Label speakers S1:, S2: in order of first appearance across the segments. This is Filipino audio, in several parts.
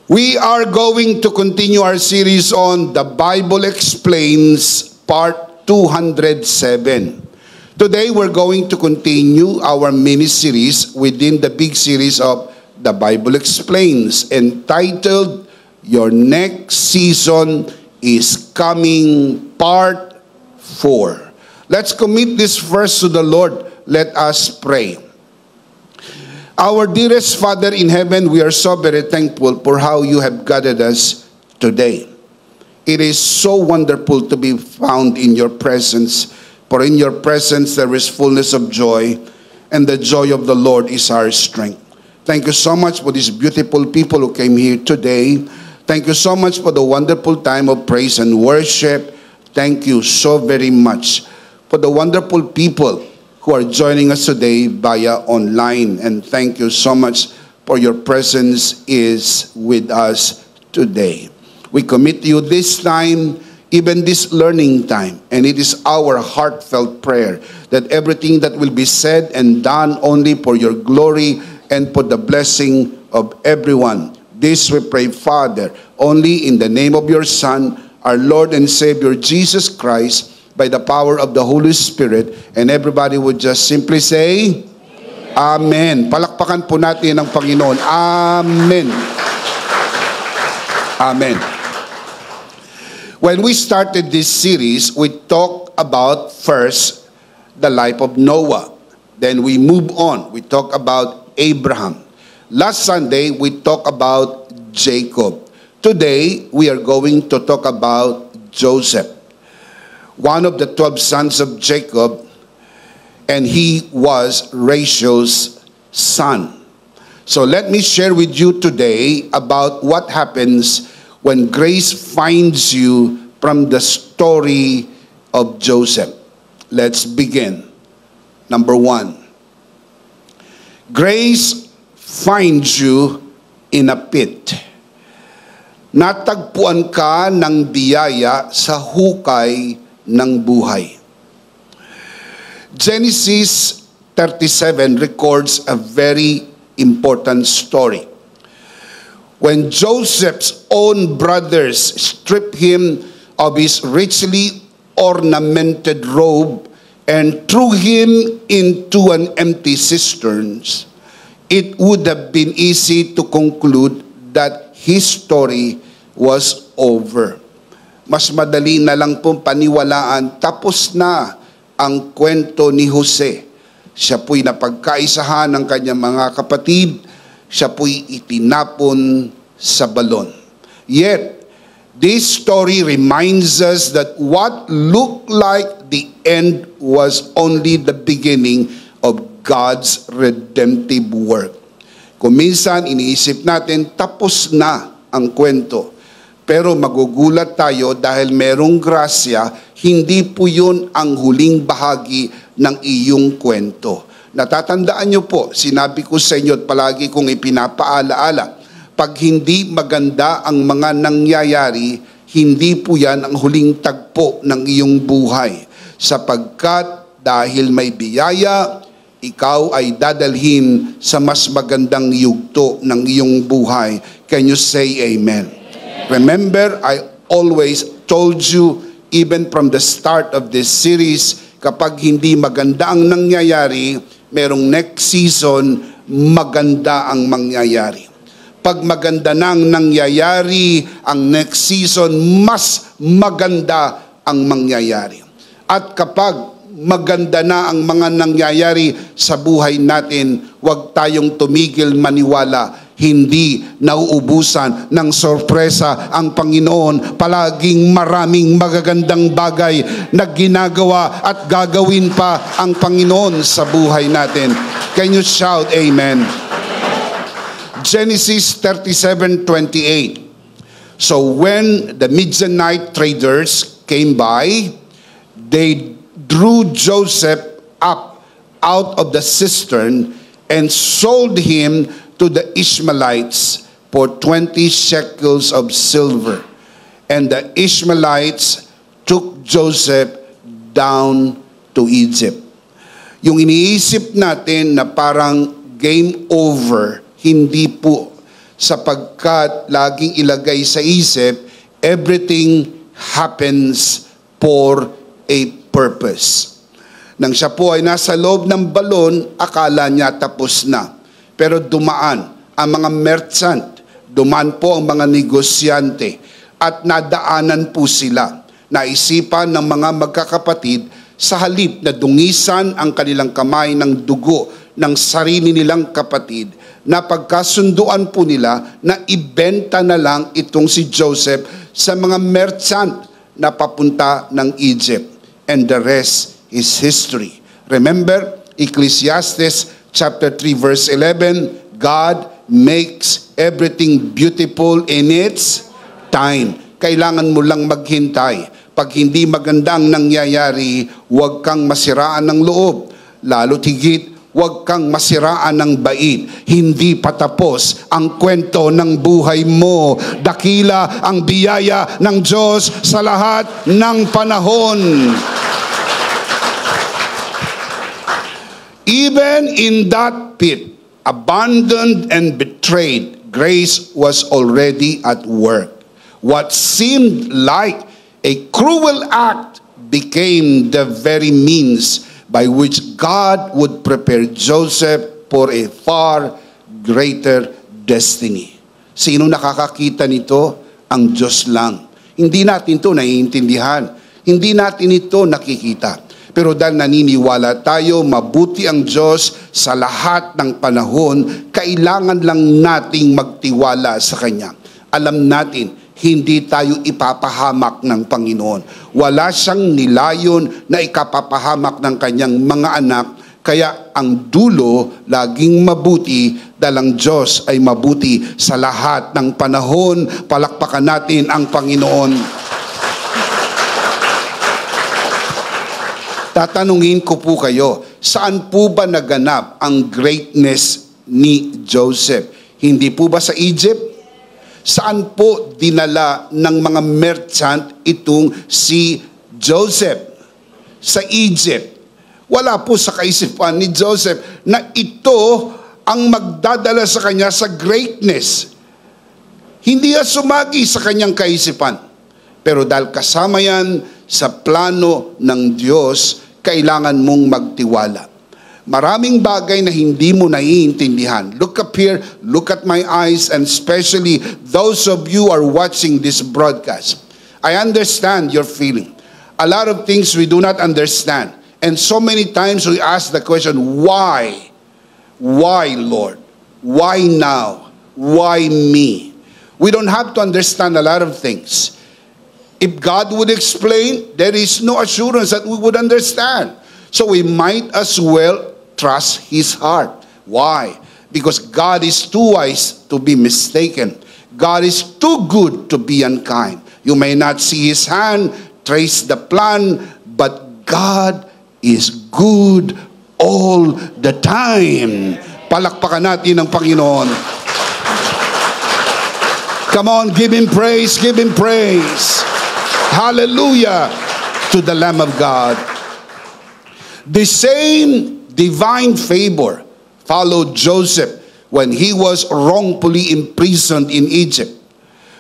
S1: We are going to continue our series on The Bible Explains, Part 207. Today, we're going to continue our mini-series within the big series of The Bible Explains, entitled, Your Next Season is Coming, Part 4. Let's commit this verse to the Lord. Let us pray. Our dearest Father in heaven, we are so very thankful for how you have guided us today. It is so wonderful to be found in your presence, for in your presence there is fullness of joy, and the joy of the Lord is our strength. Thank you so much for these beautiful people who came here today. Thank you so much for the wonderful time of praise and worship. Thank you so very much for the wonderful people who are joining us today via online. And thank you so much for your presence is with us today. We commit to you this time, even this learning time, and it is our heartfelt prayer that everything that will be said and done only for your glory and for the blessing of everyone. This we pray, Father, only in the name of your Son, our Lord and Savior, Jesus Christ, by the power of the Holy Spirit, and everybody would just simply say, Amen. Palakpakan po natin ang Panginoon. Amen. Amen. When we started this series, we talked about first the life of Noah. Then we move on. We talk about Abraham. Last Sunday, we talked about Jacob. Today, we are going to talk about Joseph, one of the 12 sons of Jacob, and he was Rachel's son. So let me share with you today about what happens when grace finds you from the story of Joseph. Let's begin. Number 1. Grace finds you in a pit. Natagpuan ka ng biyaya sa hukay ng buhay. Genesis 37 records a very important story. When Joseph's own brothers stripped him of his richly ornamented robe and threw him into an empty cistern, it would have been easy to conclude that his story was over. Mas madali na lang pong paniwalaan, tapos na ang kwento ni Jose. Siya po'y napagkaisahan ng kanyang mga kapatid, siya po'y itinapon sa balon. Yet, this story reminds us that what looked like the end was only the beginning of God's redemptive work. Kung minsan iniisip natin, tapos na ang kwento. Pero magugulat tayo dahil merong grasya, hindi po yun ang huling bahagi ng iyong kwento. Natatandaan nyo po, sinabi ko sa inyo at palagi kong ipinapaalaala, pag hindi maganda ang mga nangyayari, hindi po yan ang huling tagpo ng iyong buhay. Sapagkat dahil may biyaya, ikaw ay dadalhin sa mas magandang yugto ng iyong buhay. Can you say amen? Remember, I always told you, even from the start of this series, kapag hindi maganda ang nangyayari, merong next season, maganda ang mangyayari. Pag maganda na ang nangyayari, ang next season, mas maganda ang mangyayari. At kapag maganda na ang mga nangyayari sa buhay natin, huwag tayong tumigil maniwala. Hindi nauubusan ng sorpresa ang Panginoon. Palaging maraming magagandang bagay na ginagawa at gagawin pa ang Panginoon sa buhay natin. Can you shout amen? Genesis 37:28. So when the Midianite traders came by, they drew Joseph up out of the cistern and sold him to the Ishmaelites for 20 shekels of silver. And the Ishmaelites took Joseph down to Egypt. Yung iniisip natin na parang game over, hindi po. sapagkat laging ilagay sa isip, everything happens for a purpose. Nang siya po ay nasa loob ng balon, akala niya tapos na. Pero dumaan ang mga merchant, dumaan po ang mga negosyante, at nadaanan po sila. Naisipan ng mga magkakapatid, sa halip na dungisan ang kanilang kamay ng dugo ng sarili nilang kapatid, na pagkasunduan po nila na ibenta na lang itong si Joseph sa mga merchant na papunta ng Egypt. And the rest is history. Remember, Ecclesiastes chapter 3 verse 11, God makes everything beautiful in its time. Kailangan mo lang maghintay. Pag hindi magandang nangyayari, huwag kang masiraan ng loob. Lalo't higit, huwag kang masiraan ng bait. Hindi patapos ang kwento ng buhay mo. Dakila ang biyaya ng Diyos sa lahat ng panahon. Even in that pit, abandoned and betrayed, grace was already at work. What seemed like a cruel act became the very means by which God would prepare Joseph for a far greater destiny. Sino nakakakita nito? Ang Diyos lang. Hindi natin ito naiintindihan. Hindi natin ito nakikita. Pero dahil naniniwala tayo, mabuti ang Diyos sa lahat ng panahon, kailangan lang nating magtiwala sa Kanya. Alam natin, hindi tayo ipapahamak ng Panginoon. Wala siyang nilayon na ikapapahamak ng kanyang mga anak, kaya ang dulo laging mabuti dahil ang Diyos ay mabuti sa lahat ng panahon. Palakpakan natin ang Panginoon. Tatanungin ko po kayo, saan po ba naganap ang greatness ni Joseph? Hindi po ba sa Egypt? Saan po dinala ng mga merchant itong si Joseph? Sa Egypt. Wala po sa kaisipan ni Joseph na ito ang magdadala sa kanya sa greatness. Hindi yan sumagi sa kanyang kaisipan. Pero dahil kasama yan sa plano ng Diyos, kailangan mong magtiwala. Maraming bagay na hindi mo naiintindihan. Look up here, look at my eyes, and especially those of you who are watching this broadcast. I understand your feeling. A lot of things we do not understand. And so many times we ask the question, why? Why, Lord? Why now? Why me? We don't have to understand a lot of things. If God would explain, there is no assurance that we would understand. So we might as well trust His heart. Why? Because God is too wise to be mistaken. God is too good to be unkind. You may not see His hand, trace the plan, but God is good all the time. Palakpakan natin ang Panginoon. Come on, give Him praise, give Him praise. Hallelujah to the Lamb of God. The same divine favor followed Joseph when he was wrongfully imprisoned in Egypt.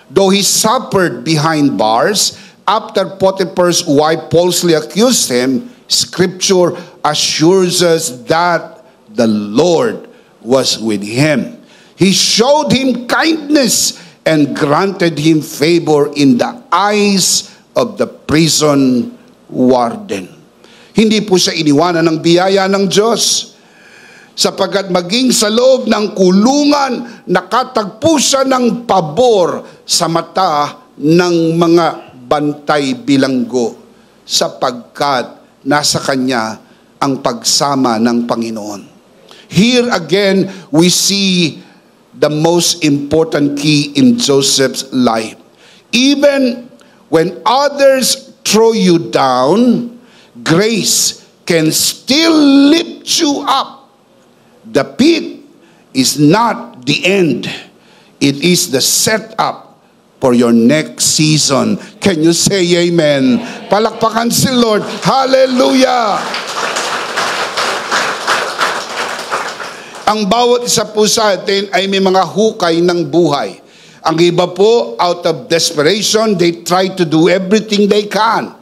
S1: Though he suffered behind bars, after Potiphar's wife falsely accused him, Scripture assures us that the Lord was with him. He showed him kindness and granted him favor in the eyes of the prison warden. Hindi po siya iniwanan ng biyaya ng Diyos, sapagkat maging sa loob ng kulungan, nakatagpo siya ng pabor sa mata ng mga bantay bilanggo, sapagkat nasa kanya ang pagsama ng Panginoon. Here again, we see the most important key in Joseph's life. Even when others throw you down, grace can still lift you up. The pit is not the end. It is the setup for your next season. Can you say amen? Palakpakan si Lord. Hallelujah! Ang bawat isa po sa atin ay may mga hukay ng buhay. Ang iba po, out of desperation, they try to do everything they can.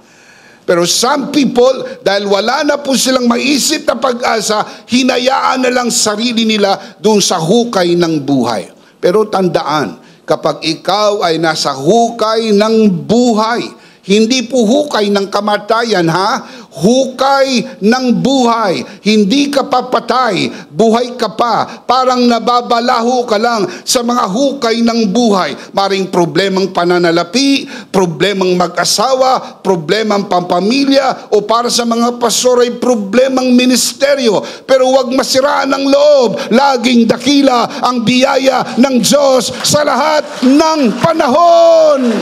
S1: Pero some people, dahil wala na po silang maisip na pag-asa, hinayaan na lang sarili nila doon sa hukay ng buhay. Pero tandaan, kapag ikaw ay nasa hukay ng buhay, hindi po hukay ng kamatayan, ha? Hukay ng buhay. Hindi ka papatay, buhay ka pa. Parang nababalaho ka lang sa mga hukay ng buhay. Maring problemang pananalapi, problemang mag-asawa, problemang pampamilya, o para sa mga pastor ay problemang ministeryo. Pero huwag masiraan ang loob. Laging dakila ang biyaya ng Diyos sa lahat ng panahon.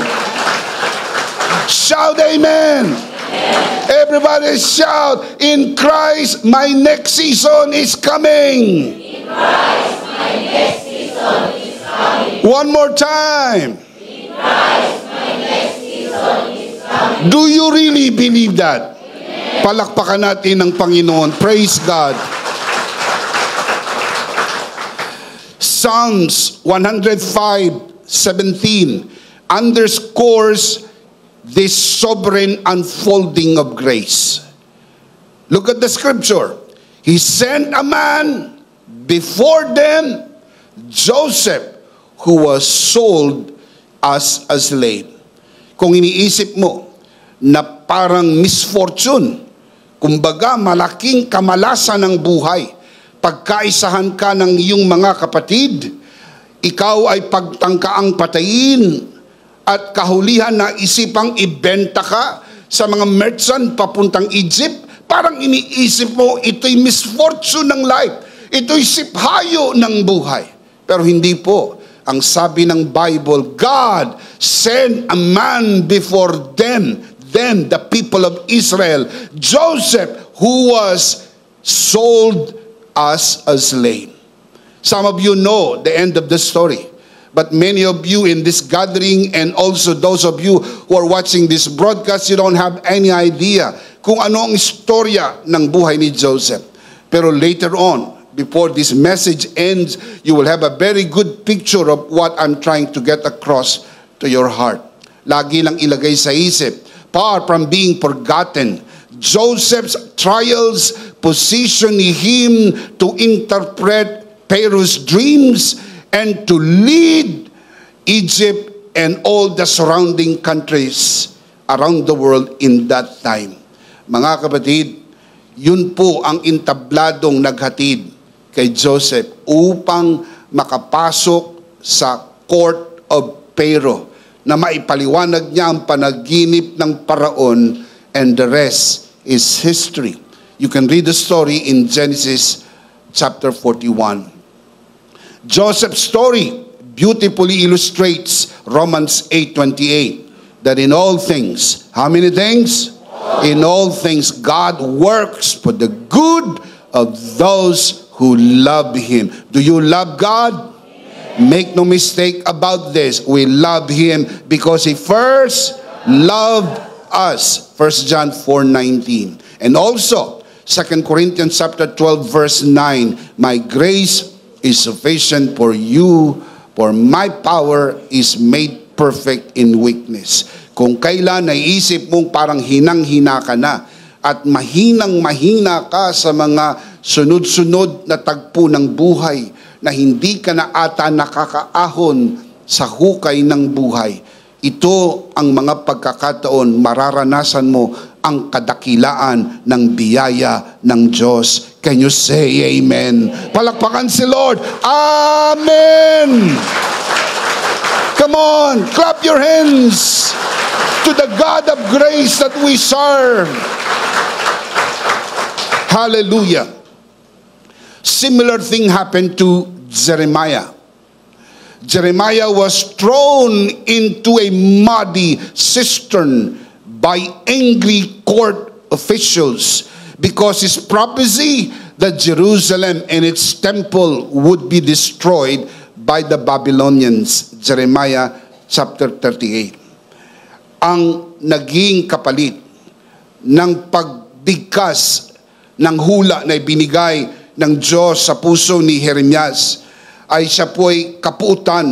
S1: Shout amen. Everybody shout, in Christ my next season is coming.
S2: In Christ my next season is coming.
S1: One more time.
S2: In Christ my next season is coming.
S1: Do you really believe that?
S2: Amen.
S1: Palakpakan natin ang Panginoon. Praise God. Psalms 105:17 underscores this sovereign unfolding of grace. Look at the scripture. He sent a man before them, Joseph, who was sold as a slave. Kung iniisip mo na parang misfortune, kumbaga malaking kamalasan ng buhay, pagkaisahan ka ng iyong mga kapatid, ikaw ay pagtangkaang patayin, at kahulihan na isipang ibenta ka sa mga merchant papuntang Egypt, parang iniisip mo ito'y misfortune ng life, ito'y siphayo ng buhay. Pero hindi po. Ang sabi ng Bible, God sent a man before them, the people of Israel, Joseph, who was sold as a slave. Some of you know the end of the story. But many of you in this gathering, and also those of you who are watching this broadcast, you don't have any idea kung ano ang istorya ng buhay ni Joseph. Pero later on, before this message ends, you will have a very good picture of what I'm trying to get across to your heart. Lagi lang ilagay sa isip, far from being forgotten, Joseph's trials position him to interpret Pharaoh's dreams and to lead Egypt and all the surrounding countries around the world in that time. Mga kapatid, yun po ang intabladong naghatid kay Joseph upang makapasok sa court of Pharaoh, na maipaliwanag niya ang panaginip ng paraon, and the rest is history. You can read the story in Genesis chapter 41. Joseph's story beautifully illustrates Romans 8:28, that in all things, how many things? In all things, God works for the good of those who love Him. Do you love God? Make no mistake about this. We love Him because He first loved us. 1 John 4:19. And also, 2 Corinthians chapter 12 verse 9, my grace is sufficient for you, for my power is made perfect in weakness. Kung kailan naisip mong parang hinang-hina ka na at mahinang-mahina ka sa mga sunod-sunod na tagpo ng buhay, na hindi ka na ata nakakaahon sa hukay ng buhay, ito ang mga pagkakataon mararanasan mo ang kadakilaan ng biyaya ng Diyos. Can you say amen? Palakpakan si Lord. Amen! Come on, clap your hands to the God of grace that we serve. Hallelujah. Similar thing happened to Jeremiah. Jeremiah was thrown into a muddy cistern by angry court officials because his prophecy that Jerusalem and its temple would be destroyed by the Babylonians. Jeremiah chapter 38. Ang naging kapalit ng pagbigkas ng hula na ibinigay ng Diyos sa puso ni Jeremias ay siya po ay kapuutan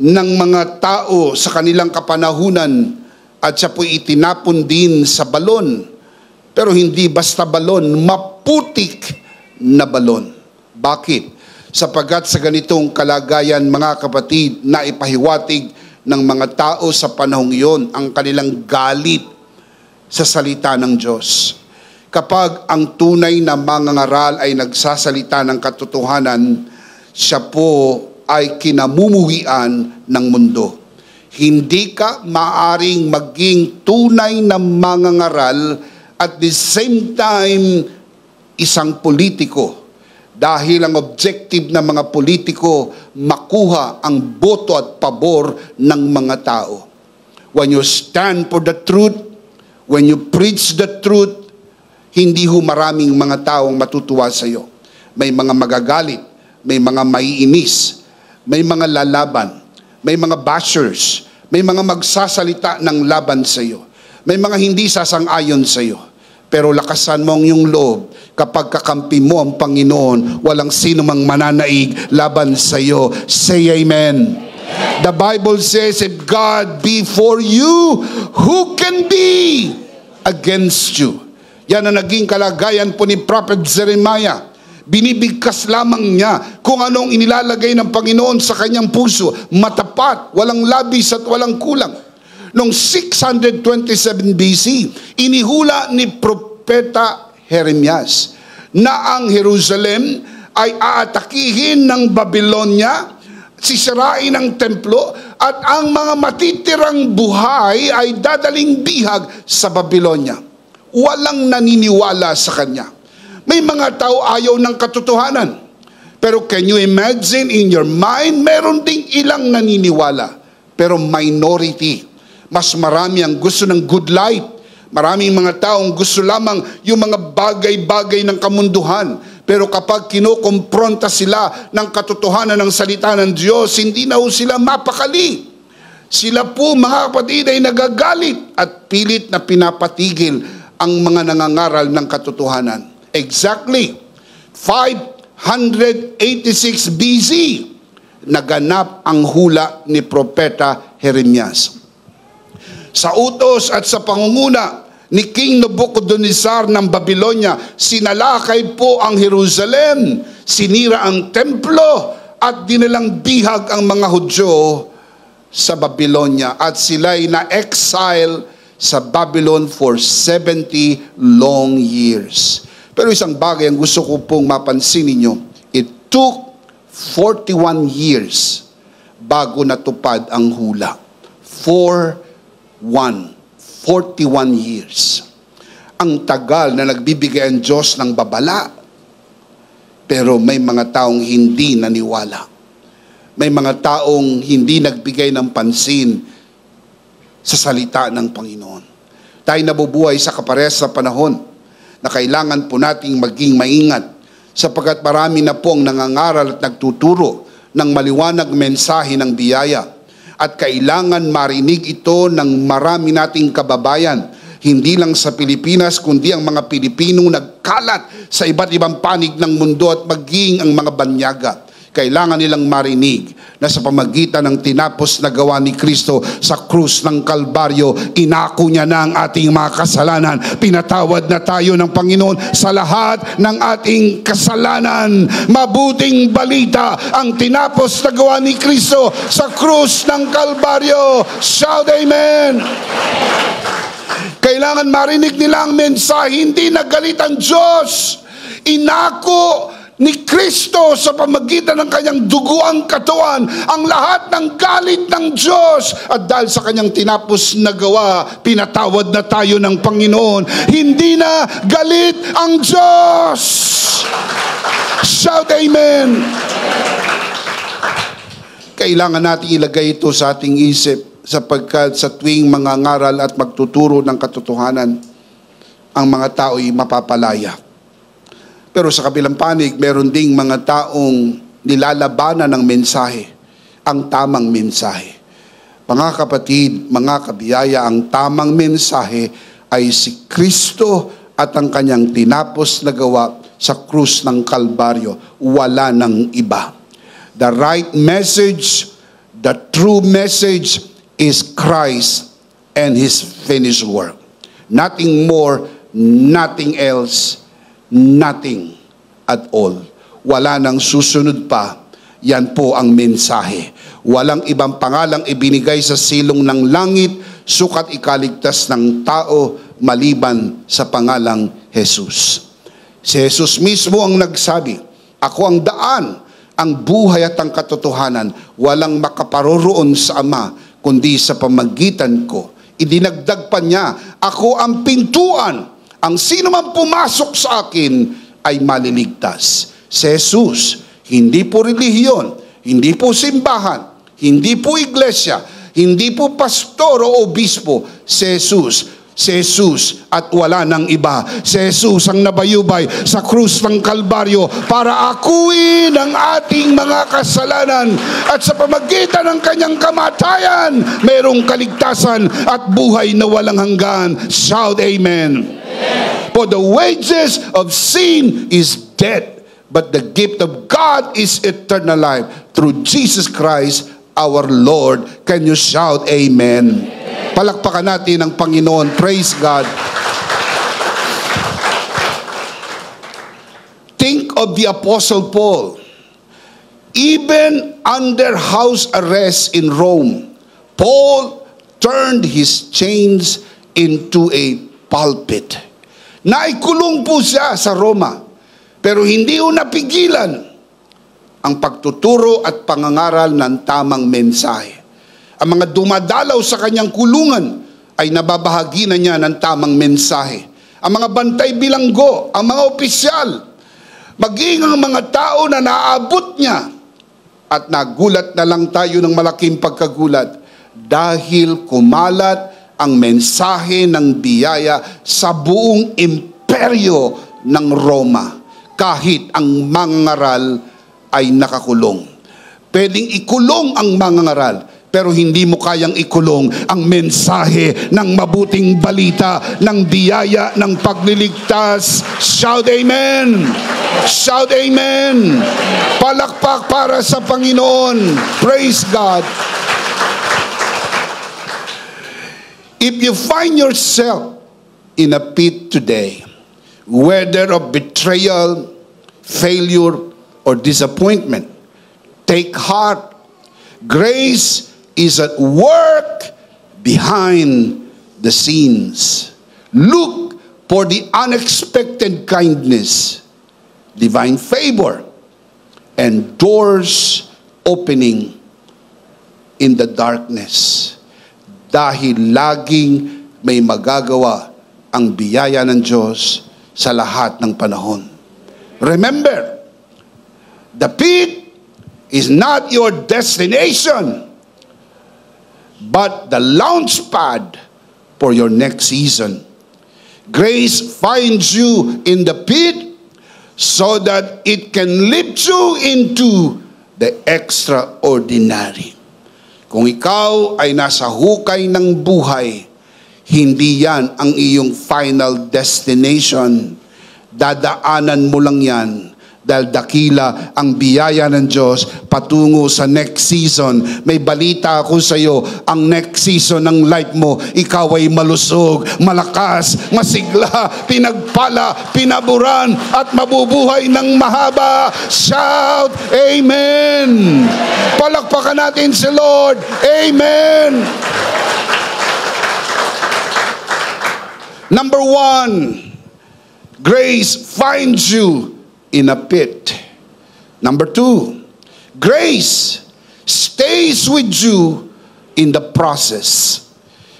S1: ng mga tao sa kanilang kapanahunan at siya po itinapon din sa balon. Pero hindi basta balon, maputik na balon. Bakit? Sapagkat sa ganitong kalagayan, mga kapatid, na ipahiwatig ng mga tao sa panahong iyon ang kanilang galit sa salita ng Diyos. Kapag ang tunay na mangangaral ay nagsasalita ng katotohanan, siya po ay kinamumuhian ng mundo. Hindi ka maaring maging tunay na mangangaral at the same time isang politiko. Dahil ang objective ng mga politiko, makuha ang boto at pabor ng mga tao. When you stand for the truth, when you preach the truth, hindi ho maraming mga taong matutuwa sa iyo. May mga magagalit, may mga maiinis, may mga lalaban, may mga bashers, may mga magsasalita ng laban sa iyo. May mga hindi sasang-ayon sa iyo. Pero lakasan mo ang iyong loob. Kapag kakampi mo ang Panginoon, walang sino mang mananaig laban sa iyo. Say amen. The Bible says, if God be for you, who can be against you? Yan ang naging kalagayan po ni Prophet Jeremiah. Binibigkas lamang niya kung anong inilalagay ng Panginoon sa kanyang puso. Matapat, walang labis at walang kulang. Noong 627 BC, inihula ni Propeta Jeremias na ang Jerusalem ay aatakihin ng Babylonia, sisirain ang templo, at ang mga matitirang buhay ay dadaling bihag sa Babylonia. Walang naniniwala sa kanya. May mga tao ayaw ng katotohanan. Pero can you imagine in your mind, meron ding ilang naniniwala. Pero minority. Mas marami ang gusto ng good life. Maraming mga taong gusto lamang yung mga bagay-bagay ng kamunduhan. Pero kapag kinukompronta sila ng katotohanan ng salita ng Diyos, hindi na sila mapakali. Sila po, mga kapatid, ay nagagalit at pilit na pinapatigil ang mga nangangaral ng katotohanan. Exactly. 586 BC, naganap ang hula ni Propeta Jeremias. Sa utos at sa pangunguna ni King Nebuchadnezzar ng Babylonia, sinalakay po ang Jerusalem, sinira ang templo, at dinalang bihag ang mga Hudyo sa Babylonia. At sila'y na-exile sa Babylon for 70 long years. Pero isang bagay ang gusto ko pong mapansin ninyo, it took 41 years bago natupad ang hula. 41 years. Ang tagal na nagbibigay ang Diyos ng babala, pero may mga taong hindi naniwala. May mga taong hindi nagbigay ng pansin sa salita ng Panginoon. Tayo nabubuhay sa kaparehas sa panahon na kailangan po nating maging maingat, sapagkat marami na pong nangangaral at nagtuturo ng maliwanag mensahe ng biyaya. At kailangan marinig ito ng marami nating kababayan, hindi lang sa Pilipinas, kundi ang mga Pilipinong nagkalat sa iba't ibang panig ng mundo at maging ang mga banyaga. Kailangan nilang marinig na sa pamagitan ng tinapos na gawa ni Kristo sa krus ng Kalbaryo, inako niya na ang ating mga kasalanan. Pinatawad na tayo ng Panginoon sa lahat ng ating kasalanan. Mabuting balita ang tinapos na gawa ni Kristo sa krus ng Kalbaryo. Shout amen! Kailangan marinig nila ang mensahe, hindi nagalit ang Diyos. Inako ni Kristo sa pamagitan ng kanyang duguang katawan ang lahat ng galit ng Diyos. At dahil sa kanyang tinapos na gawa, pinatawad na tayo ng Panginoon. Hindi na galit ang Diyos. Shout amen! Kailangan natin ilagay ito sa ating isip, sapagkat sa tuwing mangangaral at magtuturo ng katotohanan, ang mga tao ay mapapalaya. Pero sa kabilang panig, meron ding mga taong nilalabanan ng mensahe, ang tamang mensahe. Mga kapatid, mga kabiyaya, ang tamang mensahe ay si Kristo at ang kanyang tinapos na gawa sa krus ng Kalbaryo. Wala nang iba. The right message, the true message is Christ and His finished work. Nothing more, nothing else, nothing at all. Wala nang susunod pa. Yan po ang mensahe. Walang ibang pangalang ibinigay sa silong ng langit, sukat ikaligtas ng tao maliban sa pangalang Jesus. Si Jesus mismo ang nagsabi, "Ako ang daan, ang buhay at ang katotohanan. Walang makaparoroon sa Ama, kundi sa pamagitan ko." Idinagdag pa niya, "Ako ang pintuan. Ang sino man pumasok sa akin ay maliligtas." Si Jesus, hindi po relihiyon, hindi po simbahan, hindi po iglesia, hindi po pastor o obispo. Si Jesus at wala nang iba. Si Jesus ang nabayubay sa krus ng Kalbaryo para akuin ang ating mga kasalanan, at sa pamagitan ng kanyang kamatayan mayroong kaligtasan at buhay na walang hanggan. Shout amen. For the wages of sin is death, but the gift of God is eternal life through Jesus Christ our Lord. Can you shout amen? Palakpakan natin ang Panginoon. Praise God. Think of the Apostle Paul. Even under house arrest in Rome, Paul turned his chains into a pulpit. Naikulong po siya sa Roma, pero hindi ho napigilan ang pagtuturo at pangangaral ng tamang mensahe. Ang mga dumadalaw sa kanyang kulungan ay nababahagi na niya ng tamang mensahe. Ang mga bantay bilanggo, ang mga opisyal, maging ang mga tao na naabot niya. At nagulat na lang tayo ng malaking pagkagulat dahil kumalat ang mensahe ng biyaya sa buong imperyo ng Roma, kahit ang mangangaral ay nakakulong. Pwedeng ikulong ang mangangaral, pero hindi mo kayang ikulong ang mensahe ng mabuting balita, ng biyaya, ng pagliligtas. Shout amen! Shout amen! Palakpak para sa Panginoon. Praise God! If you find yourself in a pit today, whether of betrayal, failure, or disappointment, take heart. Grace is at work behind the scenes. Look for the unexpected kindness, divine favor, and doors opening in the darkness. Dahil laging may magagawa ang biyaya ng Diyos sa lahat ng panahon. Remember, the pit is not your destination, but the launch pad for your next season. Grace finds you in the pit so that it can lift you into the extraordinary. Kung ikaw ay nasa hukay ng buhay, hindi yan ang iyong final destination. Dadaanan mo lang yan dahil dakila ang biyaya ng Diyos patungo sa next season. May balita ako sa iyo, ang next season ng life mo, ikaw ay malusog, malakas, masigla, pinagpala, pinaburan, at mabubuhay ng mahaba. Shout, amen! Palakpakan natin si Lord. Amen! Number 1, grace finds you in a pit. Number 2, grace stays with you in the process.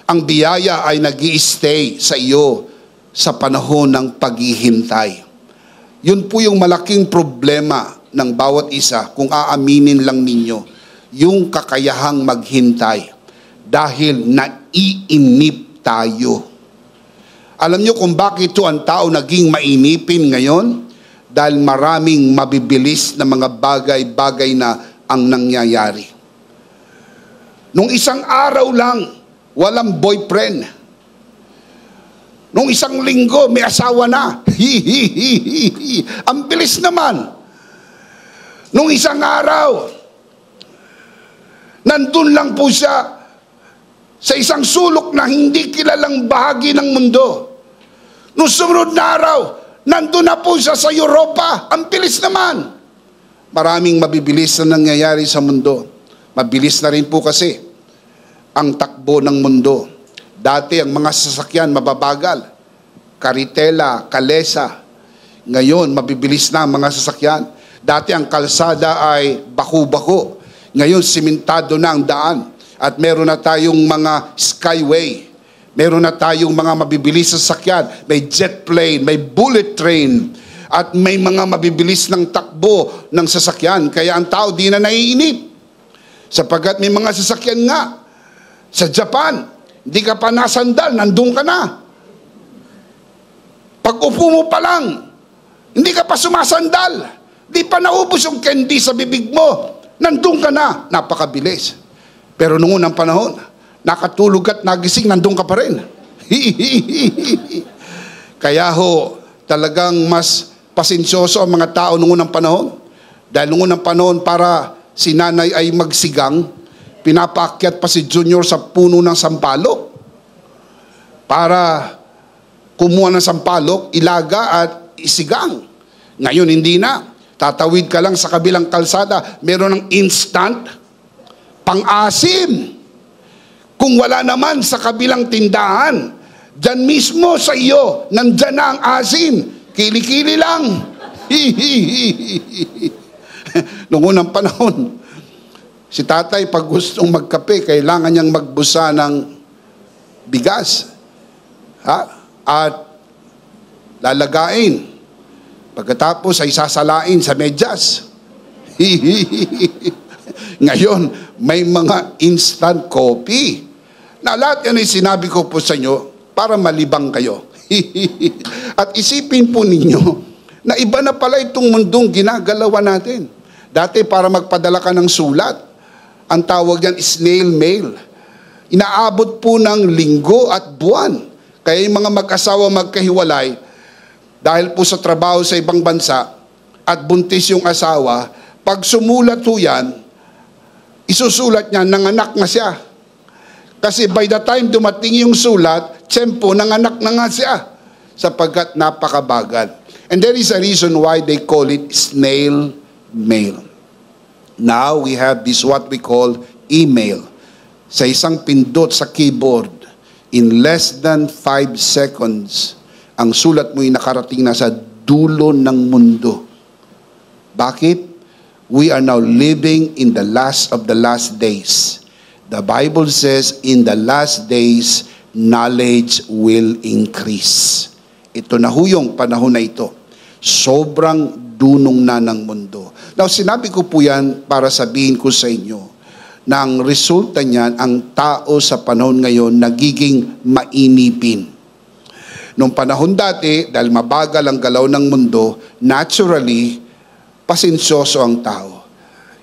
S1: Ang biyaya ay nag-i-stay sa iyo sa panahon ng paghihintay. Yun po yung malaking problema ng bawat isa, kung aaminin lang ninyo, yung kakayahang maghintay dahil naiinip tayo. Alam nyo kung bakit ito ang tao naging mainipin ngayon? Dahil maraming mabibilis na mga bagay-bagay na ang nangyayari. Nung isang araw lang, walang boyfriend. Nung isang linggo, may asawa na. Ang bilis naman. Nung isang araw, nandun lang po siya sa isang sulok na hindi kilalang bahagi ng mundo. Nung sumunod na araw, nandun na po siya sa Europa. Ang bilis naman. Maraming mabibilis na nangyayari sa mundo. Mabilis na rin po kasi ang takbo ng mundo. Dati ang mga sasakyan mababagal. Karitela, kalesa. Ngayon, mabibilis na ang mga sasakyan. Dati ang kalsada ay baku-bako. Ngayon, simentado na ang daan. At meron na tayong mga skyway. Meron na tayong mga mabibilis na sasakyan. May jet plane, may bullet train. At may mga mabibilis ng takbo ng sasakyan. Kaya ang tao di na naiinip. Sapagkat may mga sasakyan nga. Sa Japan, hindi ka pa nasandal, nandun ka na. Pag upo mo pa lang, hindi ka pa sumasandal. Di pa naubos yung candy sa bibig mo. Nandun ka na. Napakabilis. Pero noong unang panahon, nakatulog at nagising, nandun ka pa rin. Kaya ho, talagang mas pasensyoso ang mga tao noong unang panahon. Dahil noong unang panahon, para si nanay ay magsigang, pinapaakyat pa si Junior sa puno ng sampalok para kumuha ng sampalok, ilaga at isigang. Ngayon hindi na. Tatawid ka lang sa kabilang kalsada, meron ng instant pang-asim. Kung wala naman sa kabilang tindahan, dyan mismo sa iyo, nandyan na ang asim. Kili-kili lang. Noong unang panahon, si tatay pag gustong magkape, kailangan niyang magbusa ng bigas. At lalagain. Pagkatapos ay sasalain sa medyas. Ngayon, may mga instant coffee. Na lahat yan ay sinabi ko po sa inyo para malibang kayo. At isipin po ninyo na iba na pala itong mundong ginagalawan natin. Dati para magpadala ka ng sulat, ang tawag yan snail mail. Inaabot po ng linggo at buwan. Kaya yung mga mag-asawa magkahiwalay, dahil po sa trabaho sa ibang bansa, at buntis yung asawa, pag sumulat po yan, isusulat niya, nanganak na siya. Kasi by the time dumating yung sulat, tiyempo, nanganak na nga siya. Sapagkat napakabagal. And there is a reason why they call it snail mail. Now, we have this what we call email. Sa isang pindot sa keyboard, in less than 5 seconds, ang sulat mo'y nakarating na sa dulo ng mundo. Bakit? We are now living in the last of the last days. The Bible says, in the last days, knowledge will increase. Ito na ho yung panahon na ito. Sobrang dunong na ng mundo. Now, sinabi ko po yan para sabihin ko sa inyo na ang resulta niyan, ang tao sa panahon ngayon nagiging mainipin. Noong panahon dati, dahil mabagal ang galaw ng mundo, naturally, pasensyoso ang tao.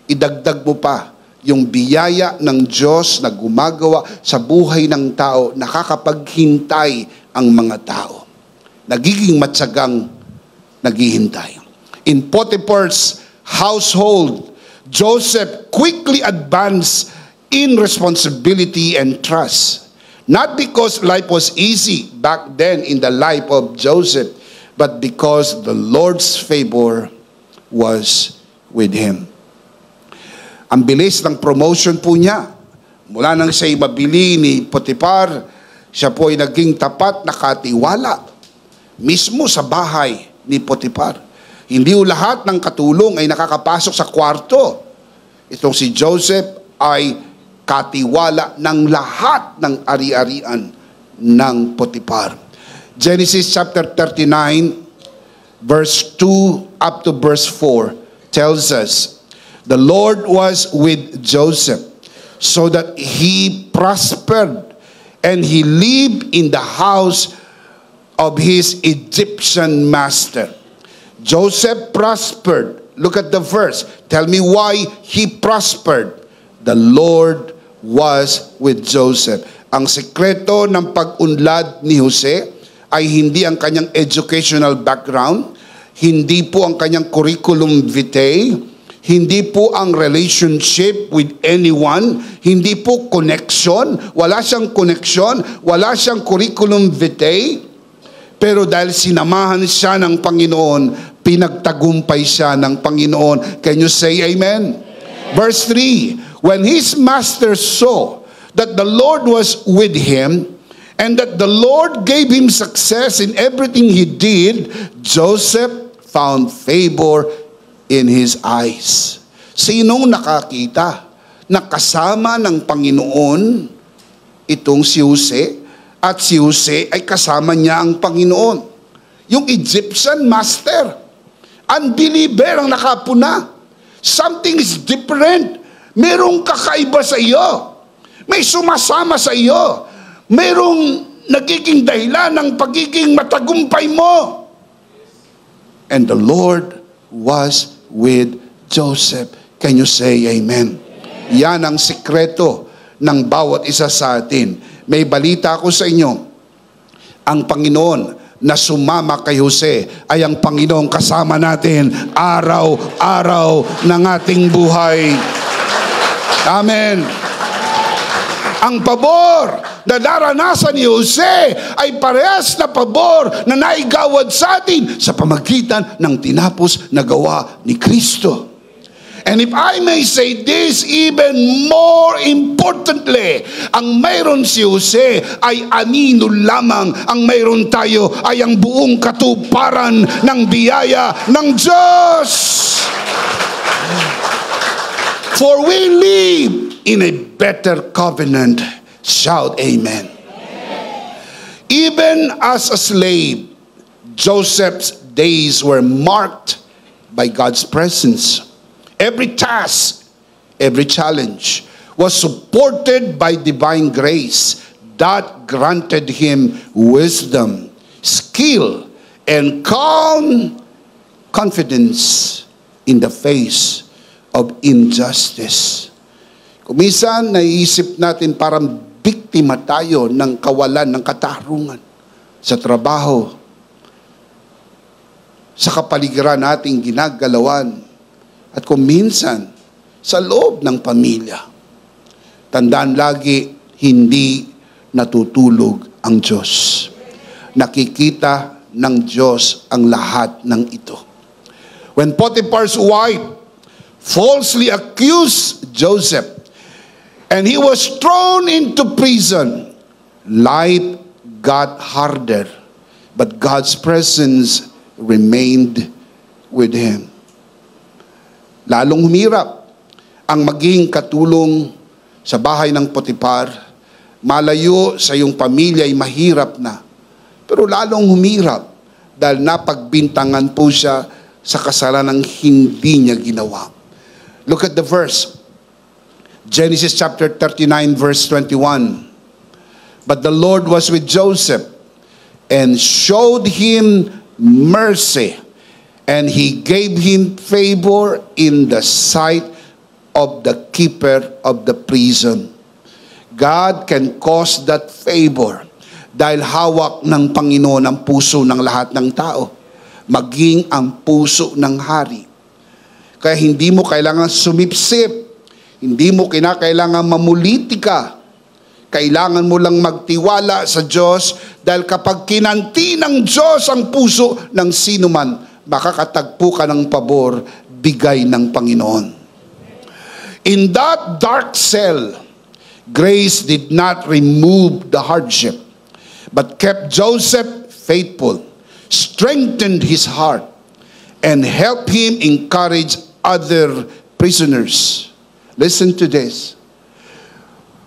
S1: Idagdag mo pa yung biyaya ng Diyos na gumagawa sa buhay ng tao, nakakapaghintay ang mga tao. Nagiging matyagang naghihintay. In Potiphar's household, Joseph quickly advanced in responsibility and trust. Not because life was easy back then in the life of Joseph, but because the Lord's favor was with him. Ang bilis ng promotion po niya. Mula nang siya'y mabili ni Potiphar, siya po ay naging tapat na katiwala mismo sa bahay ni Potiphar. Hindi o lahat ng katulong ay nakakapasok sa kwarto. Itong si Joseph ay katiwala ng lahat ng ari-arian ng Potiphar. Genesis chapter 39, verse 2 up to verse 4 tells us, the Lord was with Joseph so that he prospered and he lived in the house of his Egyptian master. Joseph prospered. Look at the verse. Tell me why he prospered. The Lord was with Joseph. Ang sekreto ng pag-unlad ni Jose ay hindi ang kanyang educational background, hindi po ang kanyang curriculum vitae, hindi po ang relationship with anyone, hindi po connection, wala siyang connection, wala siyang curriculum vitae, pero dahil sinamahan siya ng Panginoon, pinagtagumpay siya ng Panginoon. Can you say amen? Verse 3, when his master saw that the Lord was with him, and that the Lord gave him success in everything he did, Joseph found favor in his eyes. Sinong nakakita na kasama ng Panginoon itong si Jose, at si Jose ay kasama niya ang Panginoon? Yung Egyptian master, unbeliever ang nakapuna. Something is different. Merong kakaiba sa iyo. May sumasama sa iyo. Merong nagiging dahilan ng pagiging matagumpay mo. And the Lord was with Joseph. Can you say amen? Yan ang sikreto ng bawat isa sa atin. May balita ako sa inyo. Ang Panginoon na sumama kay Jose ay ang Panginoong kasama natin araw-araw ng ating buhay. Amen. Ang pabor na naranasan ni Jose ay parehas na pabor na naigawad sa atin sa pamagitan ng tinapos na gawa ni Kristo. And if I may say this, even more importantly, ang mayroon si Jose ay anino lamang. Ang mayroon tayo ay ang buong katuparan ng biyaya ng Diyos. For we live in a better covenant. Shout amen. Even as a slave, Joseph's days were marked by God's presence. Every task, every challenge was supported by divine grace that granted him wisdom, skill, and calm confidence in the face of injustice. Kuminsan, naiisip natin parang biktima tayo ng kawalan ng katarungan sa trabaho, sa kapaligiran nating ginagalawan, at kuminsan sa loob ng pamilya. Tandaan lagi, hindi natutulog ang Diyos. Nakikita ng Diyos ang lahat ng ito. When Potiphar's wife falsely accused Joseph, and he was thrown into prison, life got harder, but God's presence remained with him. Lalong humirap ang maging katulong sa bahay ng Potiphar. Malayo sa iyong pamilya ay mahirap na. Pero lalong humirap dahil napagbintangan po siya sa kasalanang hindi niya ginawa. Look at the verse. Genesis chapter 39 verse 21. But the Lord was with Joseph and showed him mercy, and he gave him favor in the sight of the keeper of the prison. God can cause that favor dahil hawak ng Panginoon ang puso ng lahat ng tao, maging ang puso ng hari. Kaya hindi mo kailangan sumipsip, hindi mo kinakailangan mamulitika. Kailangan mo lang magtiwala sa Diyos, dahil kapag kinanti ng Diyos ang puso ng sino man, makakatagpo ka ng pabor, bigay ng Panginoon. In that dark cell, grace did not remove the hardship, but kept Joseph faithful, strengthened his heart, and helped him encourage other prisoners. Listen to this.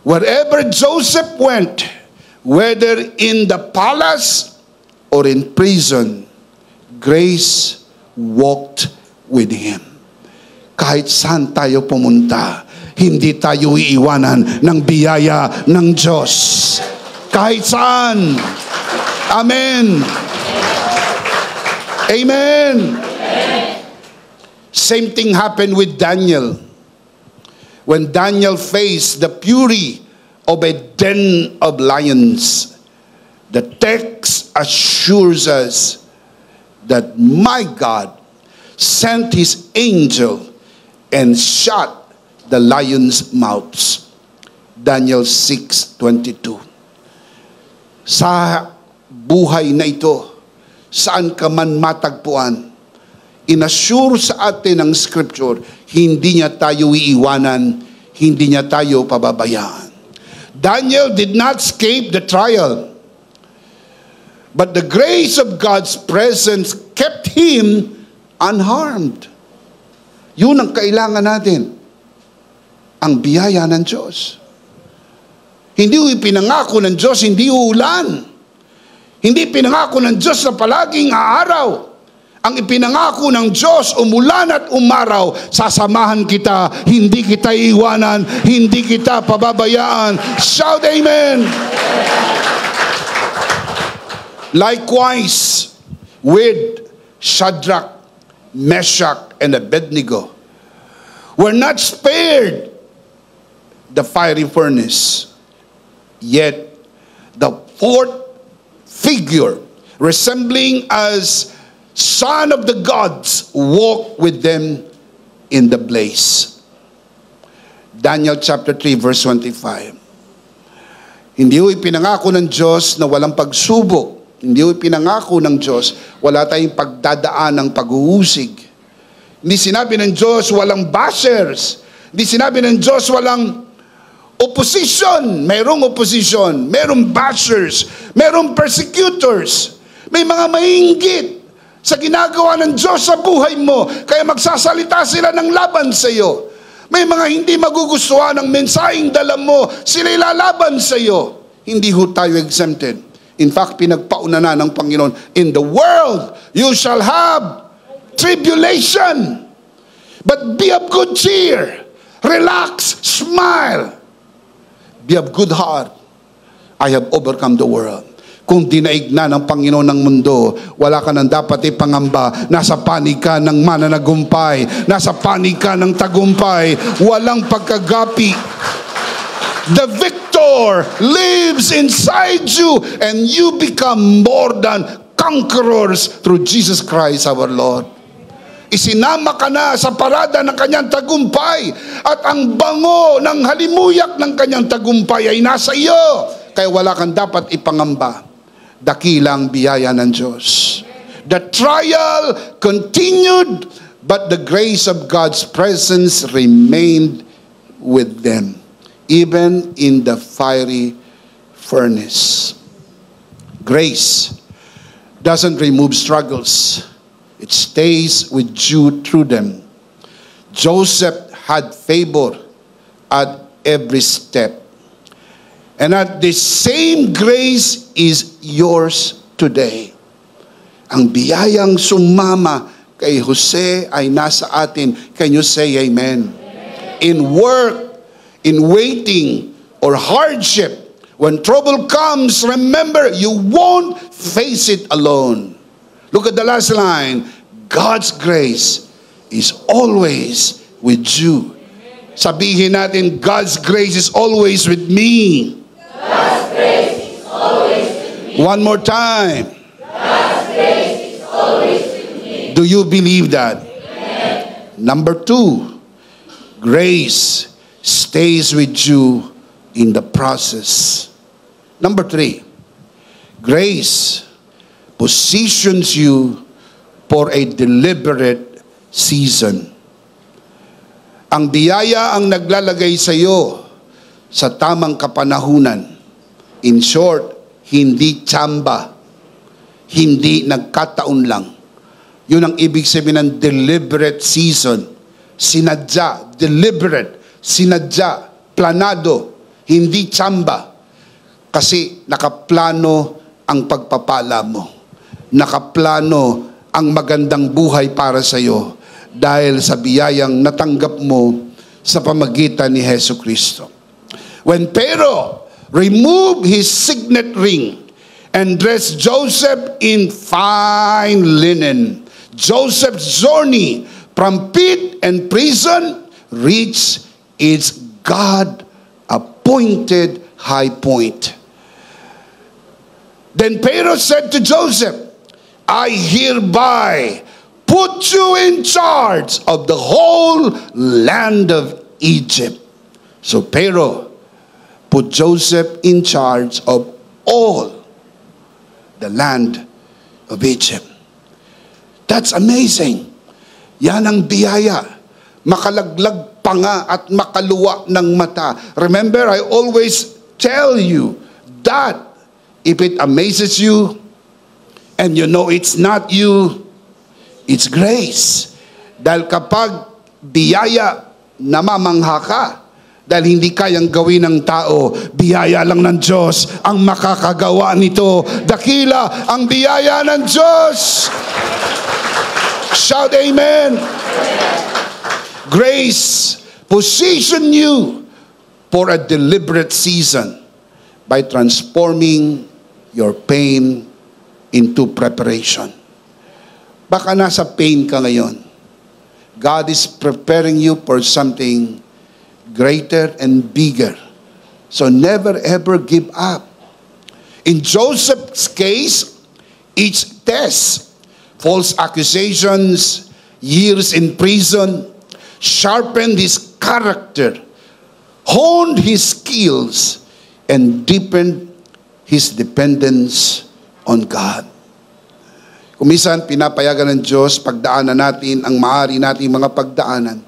S1: Wherever Joseph went, whether in the palace or in prison, grace walked with him. Kahit saan tayo pumunta, hindi tayo iiwanan ng biyaya ng Diyos. Kahit saan. Amen. Amen. Same thing happened with Daniel. When Daniel faced the fury of a den of lions, the text assures us that my God sent his angel and shut the lions' mouths. Daniel 6:22. Sa buhay na ito, saan ka man matagpuan, inassure sa atin ng Scripture, hindi niya tayo iiwanan, hindi niya tayo pababayaan. Daniel did not escape the trial, but the grace of God's presence kept him unharmed. Yun ang kailangan natin. Ang biyaya ng Diyos. Hindi ipinangako ng Diyos, hindi uulan. Hindi pinangako ng Diyos na palaging aaraw. Ang ipinangako ng Diyos, umulan at umaraw, sasamahan kita, hindi kita iiwanan, hindi kita pababayaan. Shout amen! Likewise, with Shadrach, Meshach, and Abednego, were not spared the fiery furnace. Yet, the fourth figure, resembling as son of the gods, walked with them in the blaze. Daniel chapter 3 verse 25. Hindi ho ipinangako ng Diyos na walang pagsubok. Hindi ho ipinangako ng Diyos wala tayong pagdadaan ng pag-uusig. Hindi sinabi ng Diyos walang bashers. Hindi sinabi ng Diyos walang opposition. Merong opposition, merong bashers, merong persecutors. May mga mainggit sa ginagawa ng Diyos sa buhay mo, kaya magsasalita sila ng laban sa iyo. May mga hindi magugustuhan ng mensaheng dala mo, sila ilalaban sa iyo. Hindi ho tayo exempted. In fact, pinagpauna na ng Panginoon, in the world you shall have tribulation, but be of good cheer. Relax, smile. Be of good heart. I have overcome the world. Kung dinaig na ng Panginoon ng mundo, wala ka nang dapat ipangamba. Nasa panig ka ng mananagumpay. Nasa panig ka ng tagumpay. Walang pagkagapi. The victor lives inside you, and you become more than conquerors through Jesus Christ our Lord. Isinama ka na sa parada ng kanyang tagumpay, at ang bango ng halimuyak ng kanyang tagumpay ay nasa iyo. Kaya wala kang dapat ipangamba. Dakilang biyaya ng Diyos. The trial continued, but the grace of God's presence remained with them, even in the fiery furnace. Grace doesn't remove struggles. It stays with you through them. Joseph had favor at every step. And at the same grace is yours today. Ang biyayang sumama kay Jose ay nasa atin. Can you say amen? Amen. In work, in waiting, or hardship, when trouble comes, remember, you won't face it alone. Look at the last line. God's grace is always with you. Sabihin natin, God's grace is always with me.
S2: God's grace is always with me.
S1: One more time.
S2: God's grace is always with me.
S1: Do you believe that?
S2: Amen.
S1: Number 2, grace stays with you in the process. Number 3, grace positions you for a deliberate season. Ang biyaya ang naglalagay sa iyo sa tamang kapanahunan. In short, hindi tsamba, hindi nagkataon lang. Yun ang ibig sabihin ng deliberate season. Sinadya, deliberate, sinadya, planado, hindi tsamba. Kasi nakaplano ang pagpapala mo. Nakaplano ang magandang buhay para sa iyo dahil sa biyayang natanggap mo sa pamagitan ni Hesus Kristo. When Pharaoh removed his signet ring and dressed Joseph in fine linen, Joseph's journey from pit and prison reached its God-appointed high point. Then Pharaoh said to Joseph, I hereby put you in charge of the whole land of Egypt. So Pharaoh put Joseph in charge of all the land of Egypt. That's amazing. Yan ang biyaya. Makalaglag pa nga at makaluwa ng mata. Remember, I always tell you that if it amazes you and you know it's not you, it's grace. Dahil kapag biyaya, namamangha ka. Dahil hindi kayang gawin ng tao, biyaya lang ng Diyos ang makakagawa nito. Dakila ang biyaya ng Diyos. Shout amen. Grace position you for a deliberate season by transforming your pain into preparation. Baka nasa pain ka ngayon. God is preparing you for something greater and bigger. So never ever give up. In Joseph's case, each test, false accusations, years in prison, sharpened his character, honed his skills, and deepened his dependence on God. Kung minsan, pinapayagan ng Diyos, pagdaanan natin ang maaari nating mga pagdaanan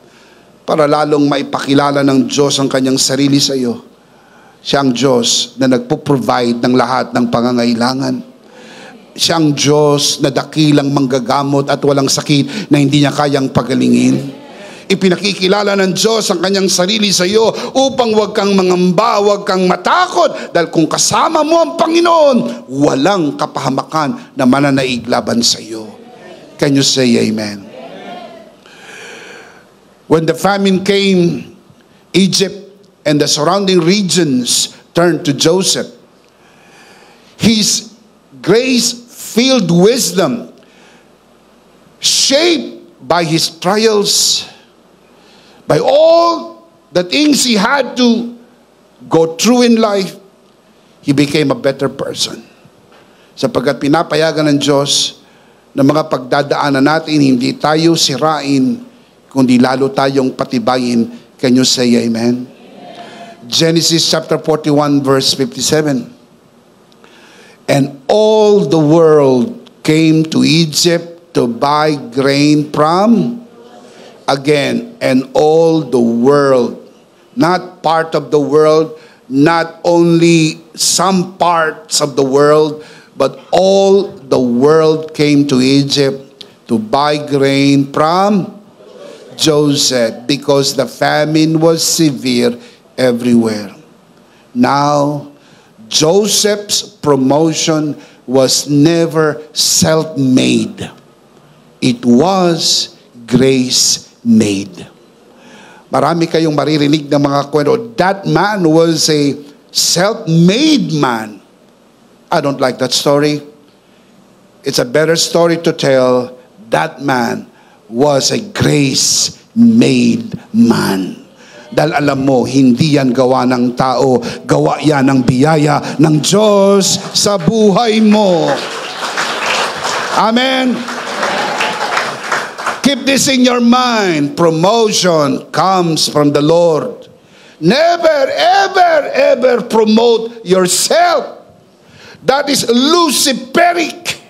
S1: para lalong maipakilala ng Diyos ang kanyang sarili sa iyo. Siya ang Diyos na nagpo-provide ng lahat ng pangangailangan. Siya ang Diyos na dakilang manggagamot at walang sakit na hindi niya kayang pagalingin. Ipinakikilala ng Diyos ang kanyang sarili sa iyo upang huwag kang mangamba, huwag kang matakot. Dahil kung kasama mo ang Panginoon, walang kapahamakan na mananaig laban sa iyo. Can you say amen? When the famine came, Egypt and the surrounding regions turned to Joseph. His grace-filled wisdom, shaped by his trials, by all the things he had to go through in life, he became a better person. Sapagkat pinapayagan ng Diyos na mga pagdadaanan natin, hindi tayo sirain, kundi lalo tayong patibayin. Can you say amen? Genesis chapter 41 verse 57. And all the world came to Egypt to buy grain from, again, and all the world, not part of the world, not only some parts of the world, but all the world came to Egypt to buy grain from Joseph, because the famine was severe everywhere. Now, Joseph's promotion was never self-made. It was grace-made. Marami kayong maririnig ng mga kwento. That man was a self-made man. I don't like that story. It's a better story to tell. That man was a grace-made man. Dahil alam mo, hindi yan gawa ng tao, gawa yan ng biyaya ng Diyos sa buhay mo. Amen? Keep this in your mind. Promotion comes from the Lord. Never, ever, ever promote yourself. That is Luciferic.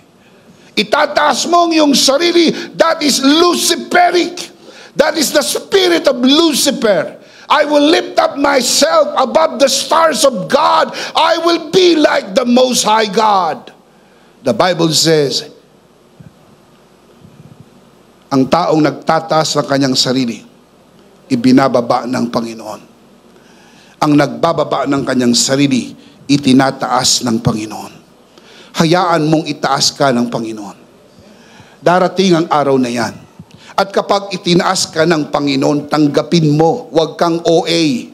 S1: Itataas mo yung sarili. That is Luciferic. That is the spirit of Lucifer. I will lift up myself above the stars of God. I will be like the Most High God. The Bible says, ang taong nagtataas ng kanyang sarili, ibinababa ng Panginoon. Ang nagbababa ng kanyang sarili, itinataas ng Panginoon. Hayaan mong itaas ka ng Panginoon. Darating ang araw na yan. At kapag itinaas ka ng Panginoon, tanggapin mo. Huwag kang OA.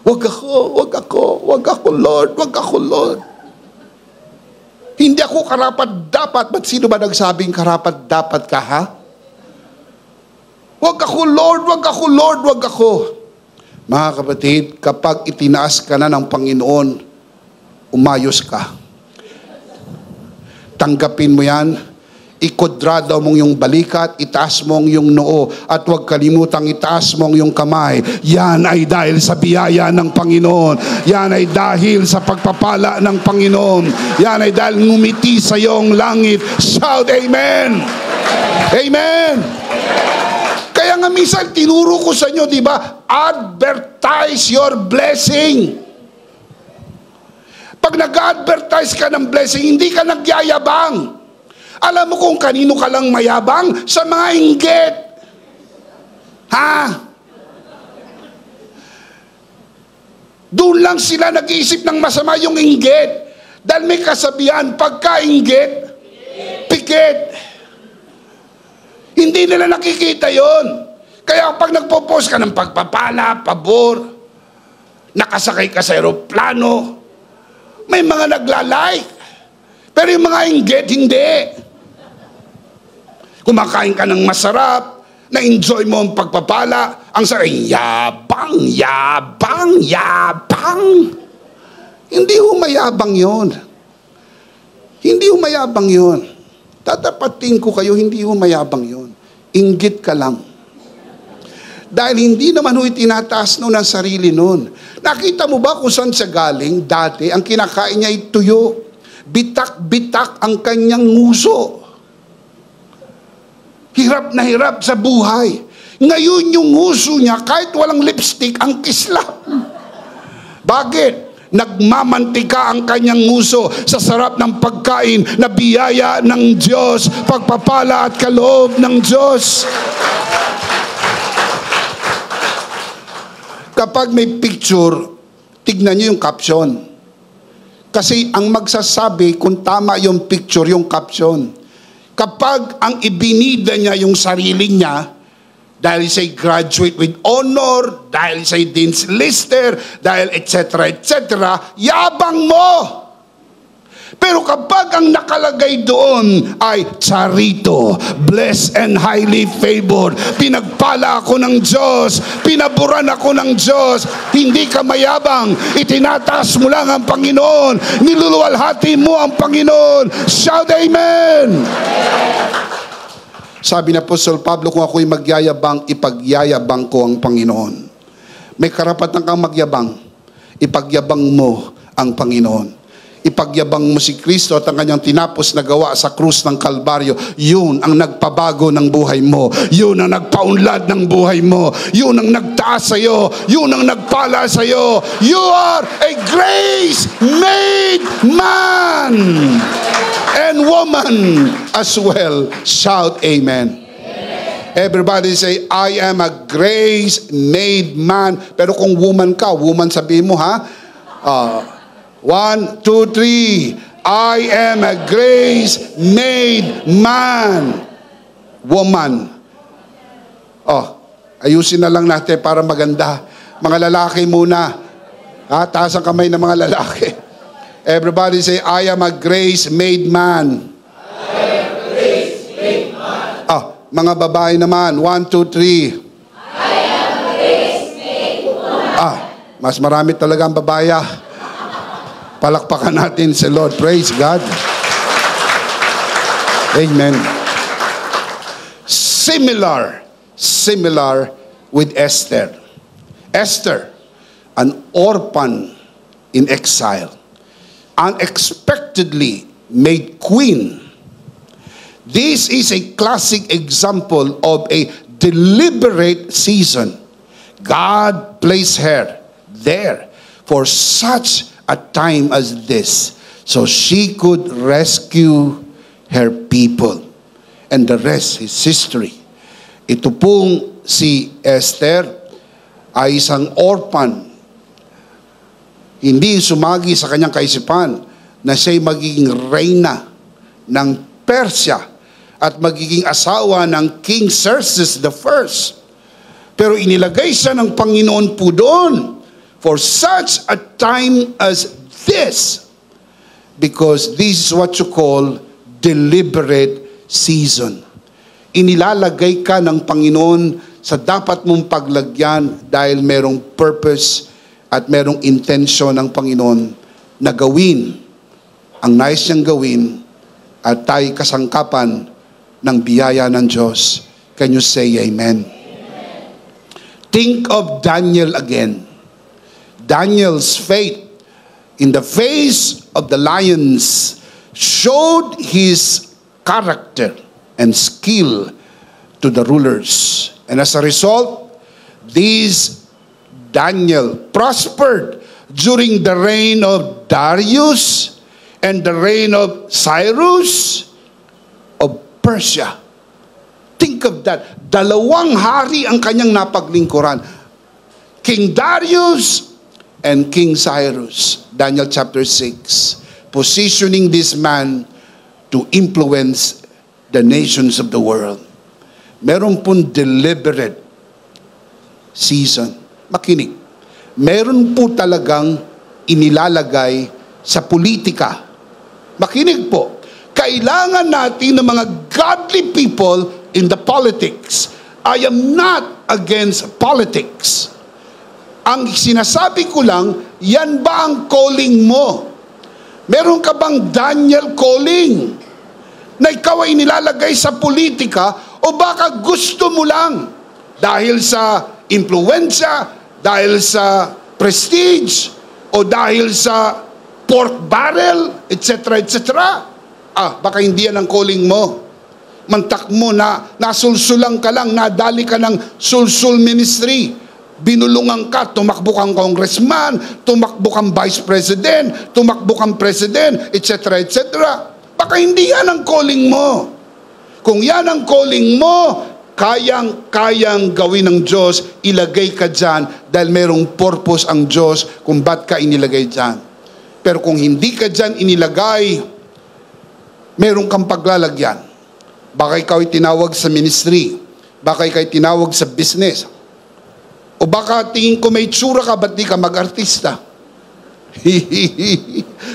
S1: Huwag ako, Lord, wag ako, Lord. Hindi ako karapat-dapat. Ba't sino ba nagsabing karapat-dapat ka, ha? Huwag ako, Lord, wag ako, Lord, wag ako. Mga kapatid, kapag itinaas ka na ng Panginoon, umayos ka. Tanggapin mo yan. Ikudrado mong yung balikat, itaas mong yung noo, at huwag kalimutang itaas mong yung kamay. Yan ay dahil sa biyaya ng Panginoon. Yan ay dahil sa pagpapala ng Panginoon. Yan ay dahil ngumiti sa iyong langit. Shout amen! Amen! Kaya nga minsan tinuro ko sa inyo, di ba? Advertise your blessing. Pag nag-advertise ka ng blessing, hindi ka nagyayabang. Alam mo kung kanino ka lang mayabang? Sa mga inggit. Ha? Doon lang sila nag-iisip ng masama, yung inggit. Dahil may kasabihan, pagka-inggit, pikit. Hindi nila nakikita yon. Kaya pag nagpo-post ka ng pagpapala, pabor, nakasakay ka sa aeroplano, may mga nagla-like. Pero yung mga inggit, hindi. Kumakain ka ng masarap, na-enjoy mo ang pagpapala, ang saray, yabang, yabang, yabang. Hindi humayabang yon. Hindi humayabang yon. Tatapatin ko kayo, hindi humayabang yon. Inggit ka lang. Dahil hindi naman ho itinataas noon ang sarili noon. Nakita mo ba kung saan siya galing? Dati, ang kinakain niya ay tuyo. Bitak-bitak ang kanyang nguso. Hirap na hirap sa buhay. Ngayon yung nguso niya, kahit walang lipstick, ang kislap. Bakit? Nagmamantika ang kanyang nguso sa sarap ng pagkain na biyaya ng Diyos, pagpapala at kaloob ng Diyos. Kapag may picture, tignan niyo yung caption. Kasi ang magsasabi kung tama yung picture, yung caption. Kapag ang ibinida niya yung sarili niya, dahil siya'y graduate with honor, dahil siya'y Dean's Lister, dahil etc., yabang mo! Pero kapag ang nakalagay doon ay Charito, blessed and highly favored, pinagpala ako ng Diyos, pinaburan ako ng Diyos, hindi ka mayabang, itinataas mo lang ang Panginoon, niluluwalhati mo ang Panginoon. Shout amen! Sabi ni Apostol Pablo, kung ako'y magyayabang, ipagyayabang ko ang Panginoon. May karapatan kang magyabang, ipagyabang mo ang Panginoon. Ipagyabang mo si Kristo at ang kanyang tinapos na gawa sa krus ng Kalbaryo. Yun ang nagpabago ng buhay mo. Yun ang nagpaunlad ng buhay mo. Yun ang nagtaas sa iyo. Yun ang nagpala sa iyo. You are a grace-made man and woman as well. Shout amen. Everybody say, I am a grace-made man. Pero kung woman ka, woman sabihin mo ha? 1, 2, 3. I am a grace-made man. Woman. Ayusin na lang natin para maganda. Mga lalaki muna. Taas ang kamay ng mga lalaki. Everybody say, I am a grace-made man.
S2: I am a grace-made man.
S1: Mga babae naman. 1, 2, 3.
S2: I am a grace-made woman.
S1: Mas marami talaga ang babae. Palakpakan natin si Lord. Praise God. Amen. Similar with Esther. Esther, an orphan in exile, unexpectedly made queen. This is a classic example of a deliberate season. God placed her there for such a time as this, so she could rescue her people. And the rest is history. Ito pong si Esther ay isang orphan. Hindi sumagi sa kanyang kaisipan na siya'y magiging reyna ng Persia at magiging asawa ng King Xerxes the First. Pero inilagay siya ng Panginoon po doon for such a time as this, because this is what you call deliberate season. Inilalagay ka ng Panginoon sa dapat mong paglagyan dahil merong purpose at merong intention ng Panginoon na gawin ang nais niyang gawin at tayo kasangkapan ng biyaya ng Diyos. Can you say amen? Amen. Think of Daniel again. Daniel's faith in the face of the lions showed his character and skill to the rulers. And as a result, this Daniel prospered during the reign of Darius and the reign of Cyrus of Persia. Think of that. Dalawang hari ang kanyang napaglingkuran. King Darius and King Cyrus. Daniel chapter 6. Positioning this man to influence the nations of the world. Meron pong deliberate season. Makinig. Meron po talagang inilalagay sa politika. Makinig po. Kailangan natin ng mga godly people in the politics. I am not against politics. Ang sinasabi ko lang, yan ba ang calling mo? Meron ka bang Daniel calling? Na ikaw ay nilalagay sa politika o baka gusto mo lang dahil sa impluensya, dahil sa prestige, o dahil sa pork barrel, etc., etc. Baka hindi yan ang calling mo. Mantak mo na nasulsulang ka lang, nadali ka ng sulsul ministry. Binulungan ka, tumakbo kang congressman, tumakbo kang vice president, tumakbo kang president, etc., etc. Baka hindi yan ang calling mo. Kung yan ang calling mo, kayang gawin ng Diyos, ilagay ka dyan dahil merong purpose ang Diyos kung ba't ka inilagay dyan. Pero kung hindi ka dyan inilagay, meron kang paglalagyan. Baka ikaw ay tinawag sa ministry, baka ikaw ay tinawag sa business, o baka tingin ko may tsura ka, ba't di ka mag-artista?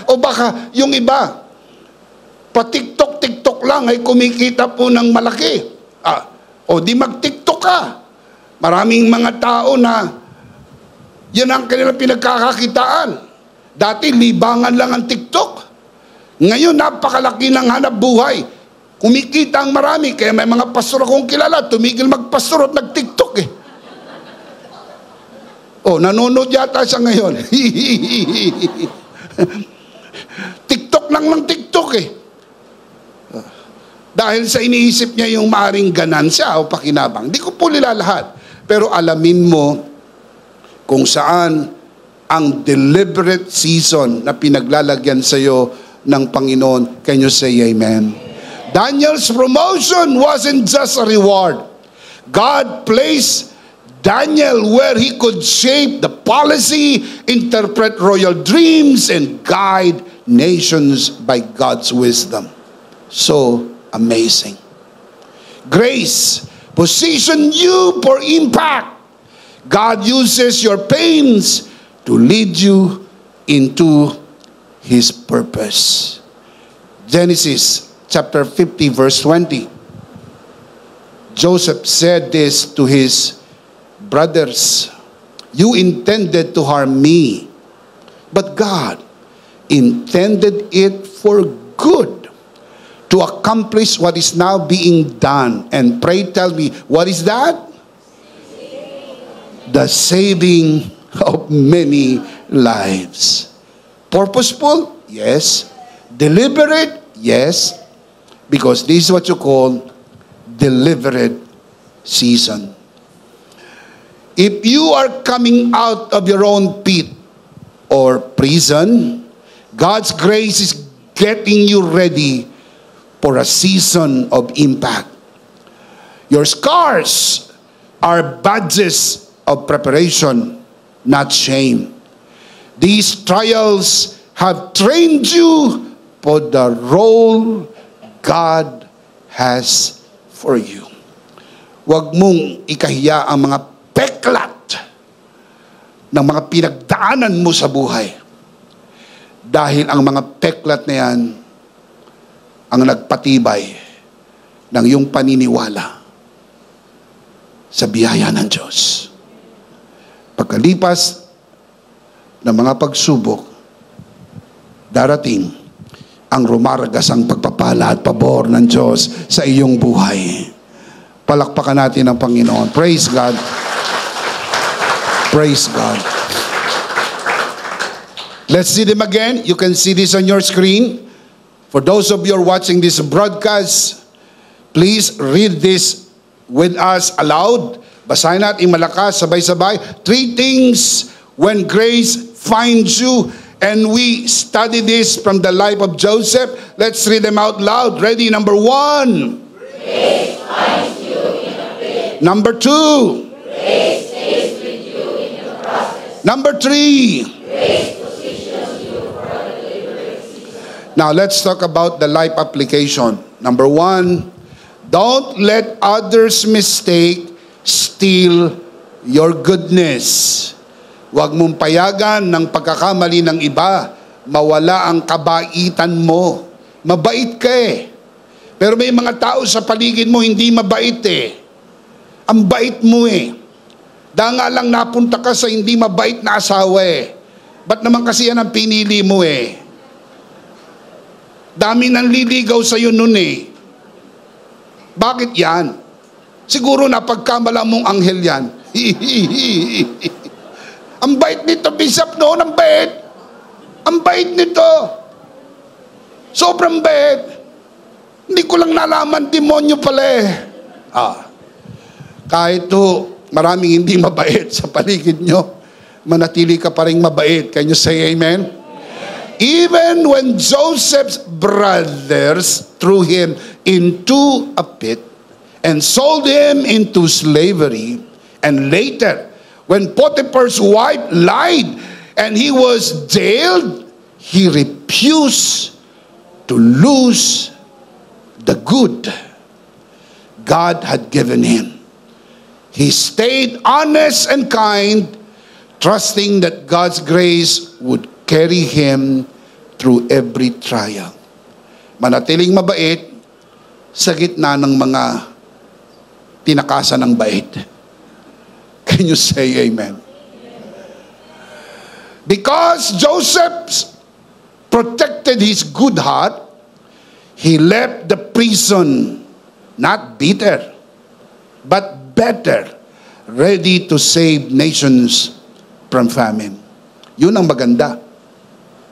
S1: O baka yung iba, pa-TikTok lang ay kumikita po ng malaki. O di mag-TikTok ka. Maraming mga tao na yan ang kanilang pinagkakakitaan. Dati libangan lang ang TikTok. Ngayon napakalaki ng hanap buhay. Kumikita ang marami. Kaya may mga pastor akong kilala, tumigil magpastor at nag-TikTok eh. Nanonood yata siya ngayon. TikTok lang ng TikTok eh. Dahil sa iniisip niya yung maaring ganansya o pakinabang. Hindi ko po nilalahat. Pero alamin mo kung saan ang deliberate season na pinaglalagyan sa iyo ng Panginoon. Can you say amen? Daniel's promotion wasn't just a reward. God placed Daniel where he could shape the policy, interpret royal dreams, and guide nations by God's wisdom. So amazing. Grace position you for impact. God uses your pains to lead you into His purpose. Genesis chapter 50 verse 20. Joseph said this to his brothers, "You intended to harm me, but God intended it for good, to accomplish what is now being done." And pray tell me, what is that? The saving of many lives. Purposeful? Yes. Deliberate? Yes. Because this is what you call deliberate season. If you are coming out of your own pit or prison, God's grace is getting you ready for a season of impact. Your scars are badges of preparation, not shame. These trials have trained you for the role God has for you. Huwag mong ikahiya ang mga peklat ng mga pinagdaanan mo sa buhay. Dahil ang mga peklat na yan ang nagpatibay ng iyong paniniwala sa biyaya ng Diyos. Pagkalipas ng mga pagsubok, darating ang rumaragasang pagpapala at pabor ng Diyos sa iyong buhay. Palakpakan natin ang Panginoon. Praise God. Praise God. Let's see them again. You can see this on your screen. For those of you who are watching this broadcast, please read this with us aloud. Basahin natin malakas, sabay-sabay. 3 things when grace finds you. And we study this from the life of Joseph. Let's read them out loud. Ready? Number 1.
S2: Grace finds you in a pit.
S1: Number 2.
S2: Grace stays with you in the process.
S1: Number 3.
S2: Grace positions you for a deliverance.
S1: Now, let's talk about the life application. Number 1, don't let others' mistake steal your goodness. Huwag mong payagan ng pagkakamali ng iba, mawala ang kabaitan mo. Mabait ka eh. Pero may mga tao sa paligid mo hindi mabait eh. Ang bait mo eh. Dahil nga lang napunta ka sa hindi mabait na asawa eh. Ba't naman kasi yan ang pinili mo eh? Dami nang liligaw sa'yo nun eh. Bakit yan? Siguro napagkamala mong anghel yan. Ang bait nito, Bishop, noon, ang bait. Ang bait nito. Sobrang bait. Hindi ko lang nalaman, demonyo pala eh. Kahit to, maraming hindi mabait sa paligid nyo, manatili ka pa rin mabait. Can you say amen? Even when Joseph's brothers threw him into a pit and sold him into slavery, and later, when Potiphar's wife lied and he was jailed, he refused to lose the good God had given him. He stayed honest and kind, trusting that God's grace would carry him through every trial. Manatiling mabait sa gitna ng mga tinakasan ng bait. Can you say amen? Because Joseph protected his good heart, he left the prison not bitter, but better, ready to save nations from famine. Yun ang maganda.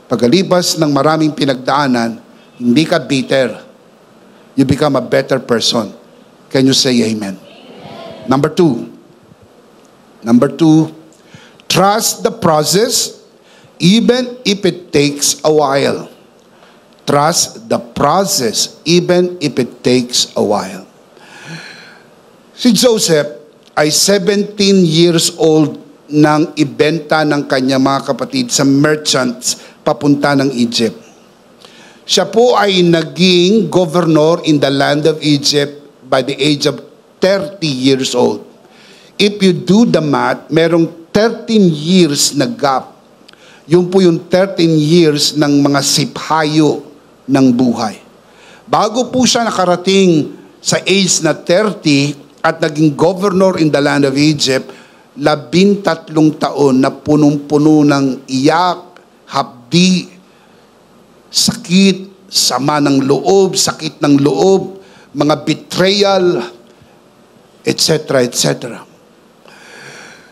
S1: Pagkalipas ng maraming pinagdaanan, hindi ka bitter. You become a better person. Can you say amen? Number 2, trust the process even if it takes a while. Trust the process even if it takes a while. Si Joseph ay 17 years old nang ibenta ng kanyang mga kapatid sa merchants papunta ng Egypt. Siya po ay naging governor in the land of Egypt by the age of 30 years old. If you do the math, merong 13 years na gap. Yun po yung 13 years ng mga siphayo ng buhay. Bago po siya nakarating sa age na 30 at naging governor in the land of Egypt, 13 taon na punong-puno ng iyak, hapdi, sakit, sama ng loob, sakit ng loob, mga betrayal, etc., etc.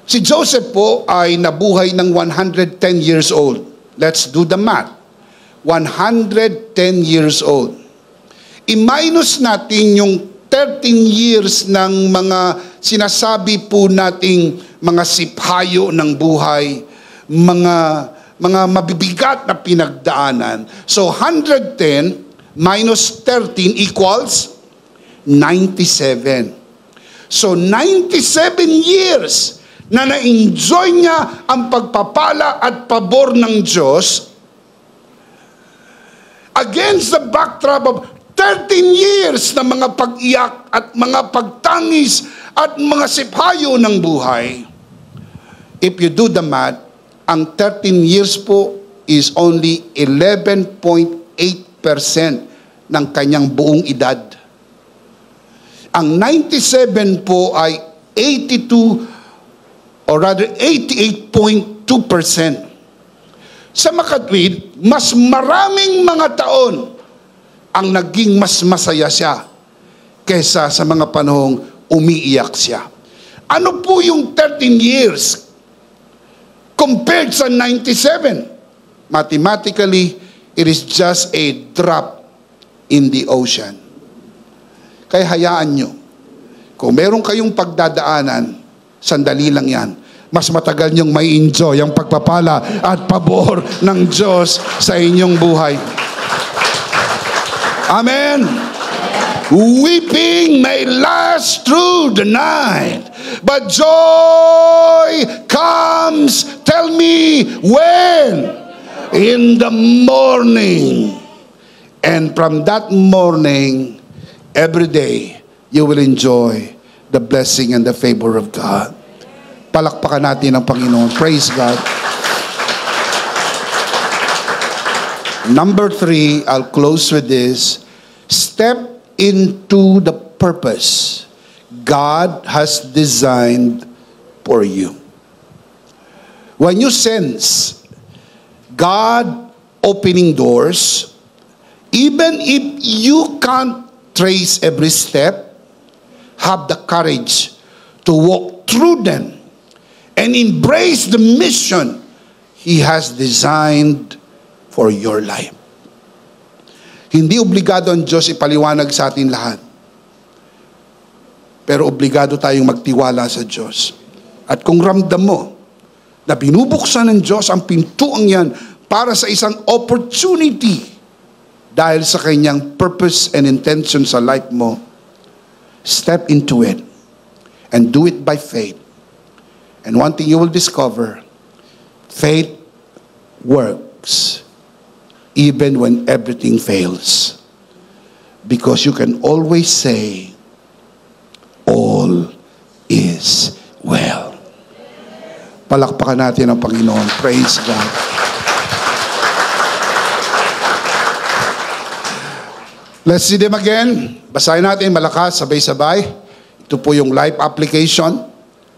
S1: Si Joseph po ay nabuhay ng 110 years old. Let's do the math. 110 years old. I-minus natin yung 13 years ng mga sinasabi po nating mga siphayo ng buhay, mga mabibigat na pinagdaanan. So 110 minus 13 equals 97. So 97 years na na-enjoy niya ang pagpapala at pabor ng Diyos against the backdrop of 13 years na mga pag-iyak at mga pagtangis at mga siphayo ng buhay. If you do the math, ang 13 years po is only 11.8% ng kanyang buong edad. Ang 97 po ay 82 or rather 88.2%. Sa makatwid, mas maraming mga taon ang naging mas masaya siya kesa sa mga panahong umiiyak siya. Ano po yung 13 years compared sa 97? Mathematically, it is just a drop in the ocean. Kaya hayaan nyo, kung meron kayong pagdadaanan, sandali lang yan. Mas matagal nyong may enjoy ang pagpapala at pabor ng Diyos sa inyong buhay. Amen. Weeping may last through the night, but joy comes, tell me when? In the morning. And from that morning, every day, you will enjoy the blessing and the favor of God. Palakpakan natin ang Panginoon. Praise God. Number 3, I'll close with this. Step into the purpose God has designed for you. When you sense God opening doors, even if you can't trace every step, have the courage to walk through them and embrace the mission He has designed for your life. Hindi obligado ang Diyos ipaliwanag sa atin lahat. Pero obligado tayong magtiwala sa Diyos. At kung ramdam mo na binubuksan ng Diyos ang pintuang yan para sa isang opportunity dahil sa kanyang purpose and intention sa life mo, step into it and do it by faith. And one thing you will discover, faith works even when everything fails. Because you can always say, all is well. Palakpakan natin ang Panginoon. Praise God. Let's see them again. Basahin natin malakas, sabay-sabay. Ito po yung life application.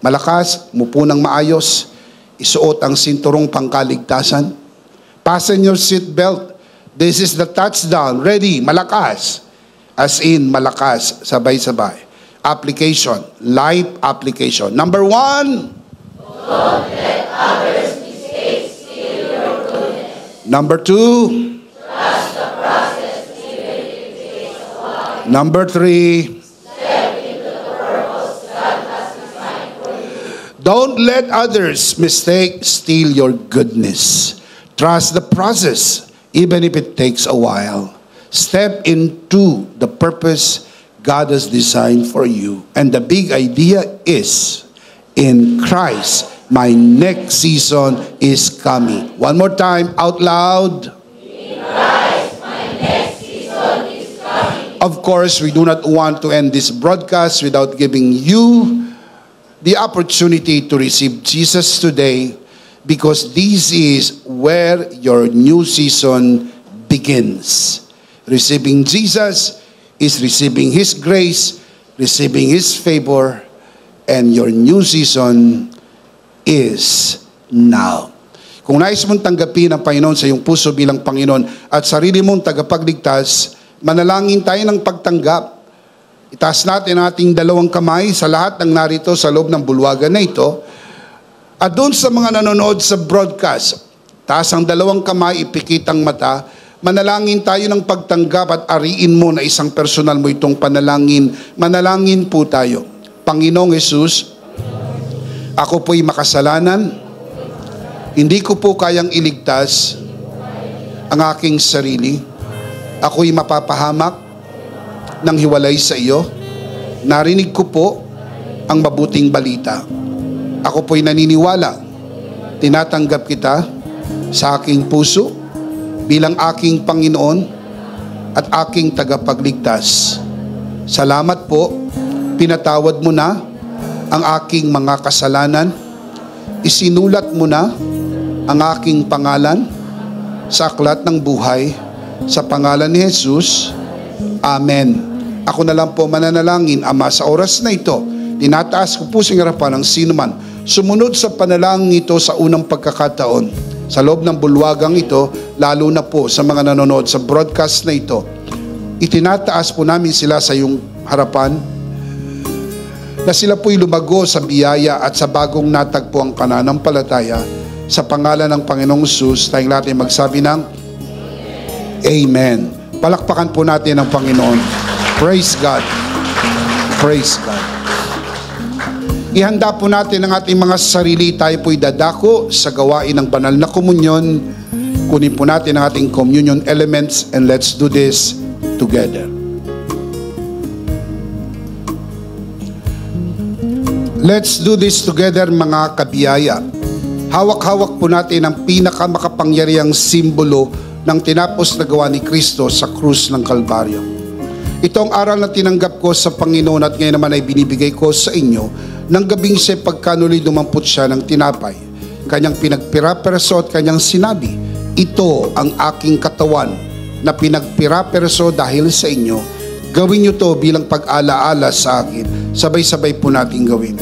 S1: Malakas, umupo ng maayos. Isuot ang sinturong pangkaligtasan. Fasten your seatbelt. This is the touchdown. Ready, malakas. As in, malakas, sabay-sabay. Application, life application. Number 1.
S2: Don't let others' mistakes steal your goodness.
S1: Number 2.
S2: Trust the process even if it takes a while.
S1: Number 3.
S2: Step into the purpose God has designed for you.
S1: Don't let others' mistakes steal your goodness. Trust the process, even if it takes a while. Step into the purpose God has designed for you. And the big idea is, in Christ, my next season is coming. One more time, out loud.
S2: In Christ, my next season is coming.
S1: Of course, we do not want to end this broadcast without giving you the opportunity to receive Jesus today, because this is where your new season begins. Receiving Jesus is receiving His grace, receiving His favor, and your new season is now. Kung nais mong tanggapin ang Panginoon sa iyong puso bilang Panginoon at sarili mong tagapagligtas, manalangin tayo ng pagtanggap. Itaas natin ang ating dalawang kamay sa lahat ng narito sa loob ng bulwagan na ito. At doon sa mga nanonood sa broadcast, taas ang dalawang kamay, ipikit ang mata, manalangin tayo ng pagtanggap at ariin mo na isang personal mo itong panalangin. Manalangin po tayo. Panginoong Hesus, ako po'y makasalanan. Hindi ko po kayang iligtas ang aking sarili. Ako'y mapapahamak ng hiwalay sa iyo. Narinig ko po ang mabuting balita. Ako po'y naniniwala. Tinatanggap kita sa aking puso bilang aking Panginoon at aking tagapagligtas. Salamat po, pinatawad mo na ang aking mga kasalanan. Isinulat mo na ang aking pangalan sa aklat ng buhay. Sa pangalan ni Jesus, Amen. Ako na lang po mananalangin, Ama, sa oras na ito. Tinataas ko po sa harapan ng sinuman sumunod sa panalangin ito sa unang pagkakataon. Sa loob ng bulwagang ito, lalo na po sa mga nanonood sa broadcast na ito, Itinataas po namin sila sa iyong harapan, na sila po'y lumago sa biyaya at sa bagong natagpuang pananampalataya. Sa pangalan ng Panginoong Hesus, tayong lahat ay magsabi ng Amen. Palakpakan po natin ang Panginoon. Praise God. Praise God. Ihanda po natin ang ating mga sarili. Tayo po'y dadako sa gawain ng banal na komunyon. Kunin po natin ang ating communion elements and let's do this together. Let's do this together, mga kabiyaya. Hawak-hawak po natin ang pinakamakapangyarihang simbolo ng tinapos na gawa ni Kristo sa krus ng Kalbaryo. Ito ang aral na tinanggap ko sa Panginoon at ngayon naman ay binibigay ko sa inyo ng gabing siya pagkanuli dumampot siya ng tinapay. Kanyang pinagpira-perso at kanyang sinabi, ito ang aking katawan na pinagpira-perso dahil sa inyo. Gawin niyo to bilang pag-alaala sa akin. Sabay-sabay po natin gawin.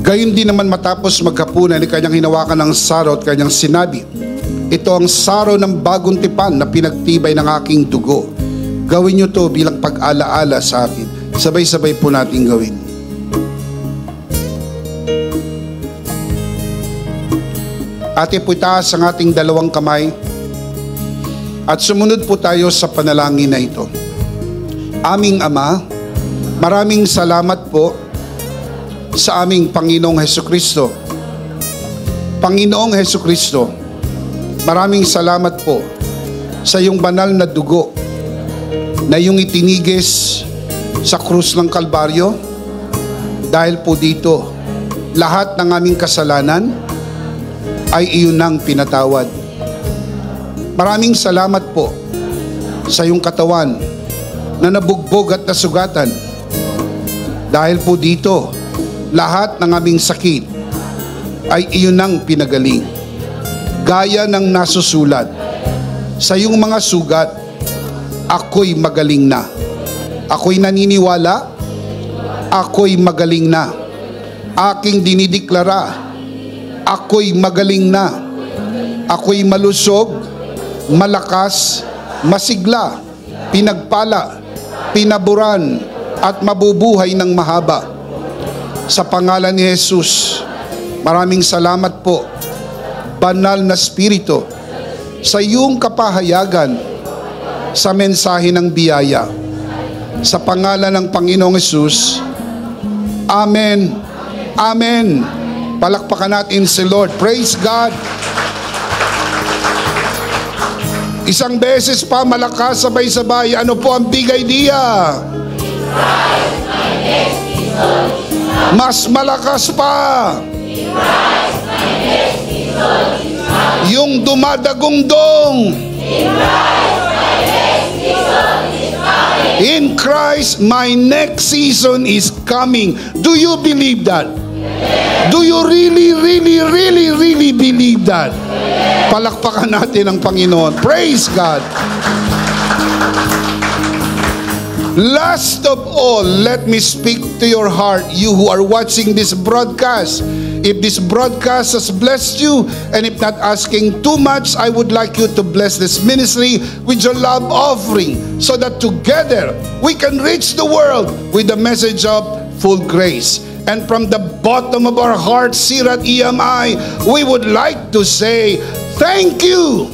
S1: Gayon din naman matapos maghapunan, ni kanyang hinawakan ng saro at kanyang sinabi, ito ang saro ng bagong tipan na pinagtibay ng aking dugo. Gawin niyo to bilang pag-alaala sa akin. Sabay-sabay po natin gawin. Ate po itaas ang ating dalawang kamay at sumunod po tayo sa panalangin na ito. Aming Ama, maraming salamat po sa aming Panginoong Hesukristo. Panginoong Hesukristo, maraming salamat po sa iyong banal na dugo na iyong itinigis sa krus ng Kalbaryo. Dahil po dito, lahat ng aming kasalanan ay iyon ang pinatawad. Maraming salamat po sa iyong katawan na nabugbog at nasugatan. Dahil po dito, lahat ng aming sakit ay iyon ang pinagaling. Gaya ng nasusulat, sa iyong mga sugat, ako'y magaling na. Ako'y naniniwala, ako'y magaling na. Aking dinideklara, ako'y magaling na. Ako'y malusog, malakas, masigla, pinagpala, pinaburan, at mabubuhay ng mahaba. Sa pangalan ni Jesus, maraming salamat po, Banal na Espiritu, sa iyong kapahayagan sa mensahe ng biyaya. Sa pangalan ng Panginoong Jesus, Amen. Amen. Palakpakan natin si Lord. Praise God. Isang beses pa, malakas, sabay-sabay. Ano po ang big idea? Mas malakas pa. Yung dumadagundong. In Christ, my next season is coming. Do you believe that? Do you really believe that? Palakpakan natin ang Panginoon. Praise God. Last of all, let me speak to your heart, you who are watching this broadcast. If this broadcast has blessed you, and if not asking too much, I would like you to bless this ministry with your love offering, so that together we can reach the world with the message of full grace. And from the bottom of our hearts here at EMI, we would like to say, thank you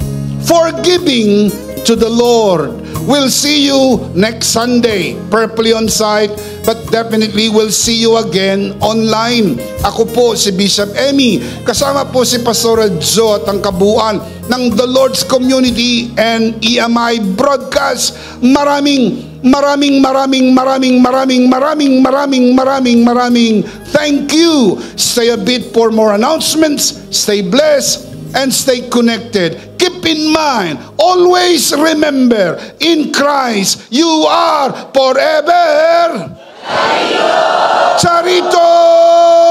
S1: for giving to the Lord. We'll see you next Sunday, purposely on site, but definitely we'll see you again online. Ako po si Bishop Emmy, kasama po si Pastor Joe at ang kabuuan ng The Lord's Community and EMI Broadcast. Maraming thank you. Stay a bit for more announcements. Stay blessed and stay connected. Keep in mind, always remember, in Christ, you are forever. Charito!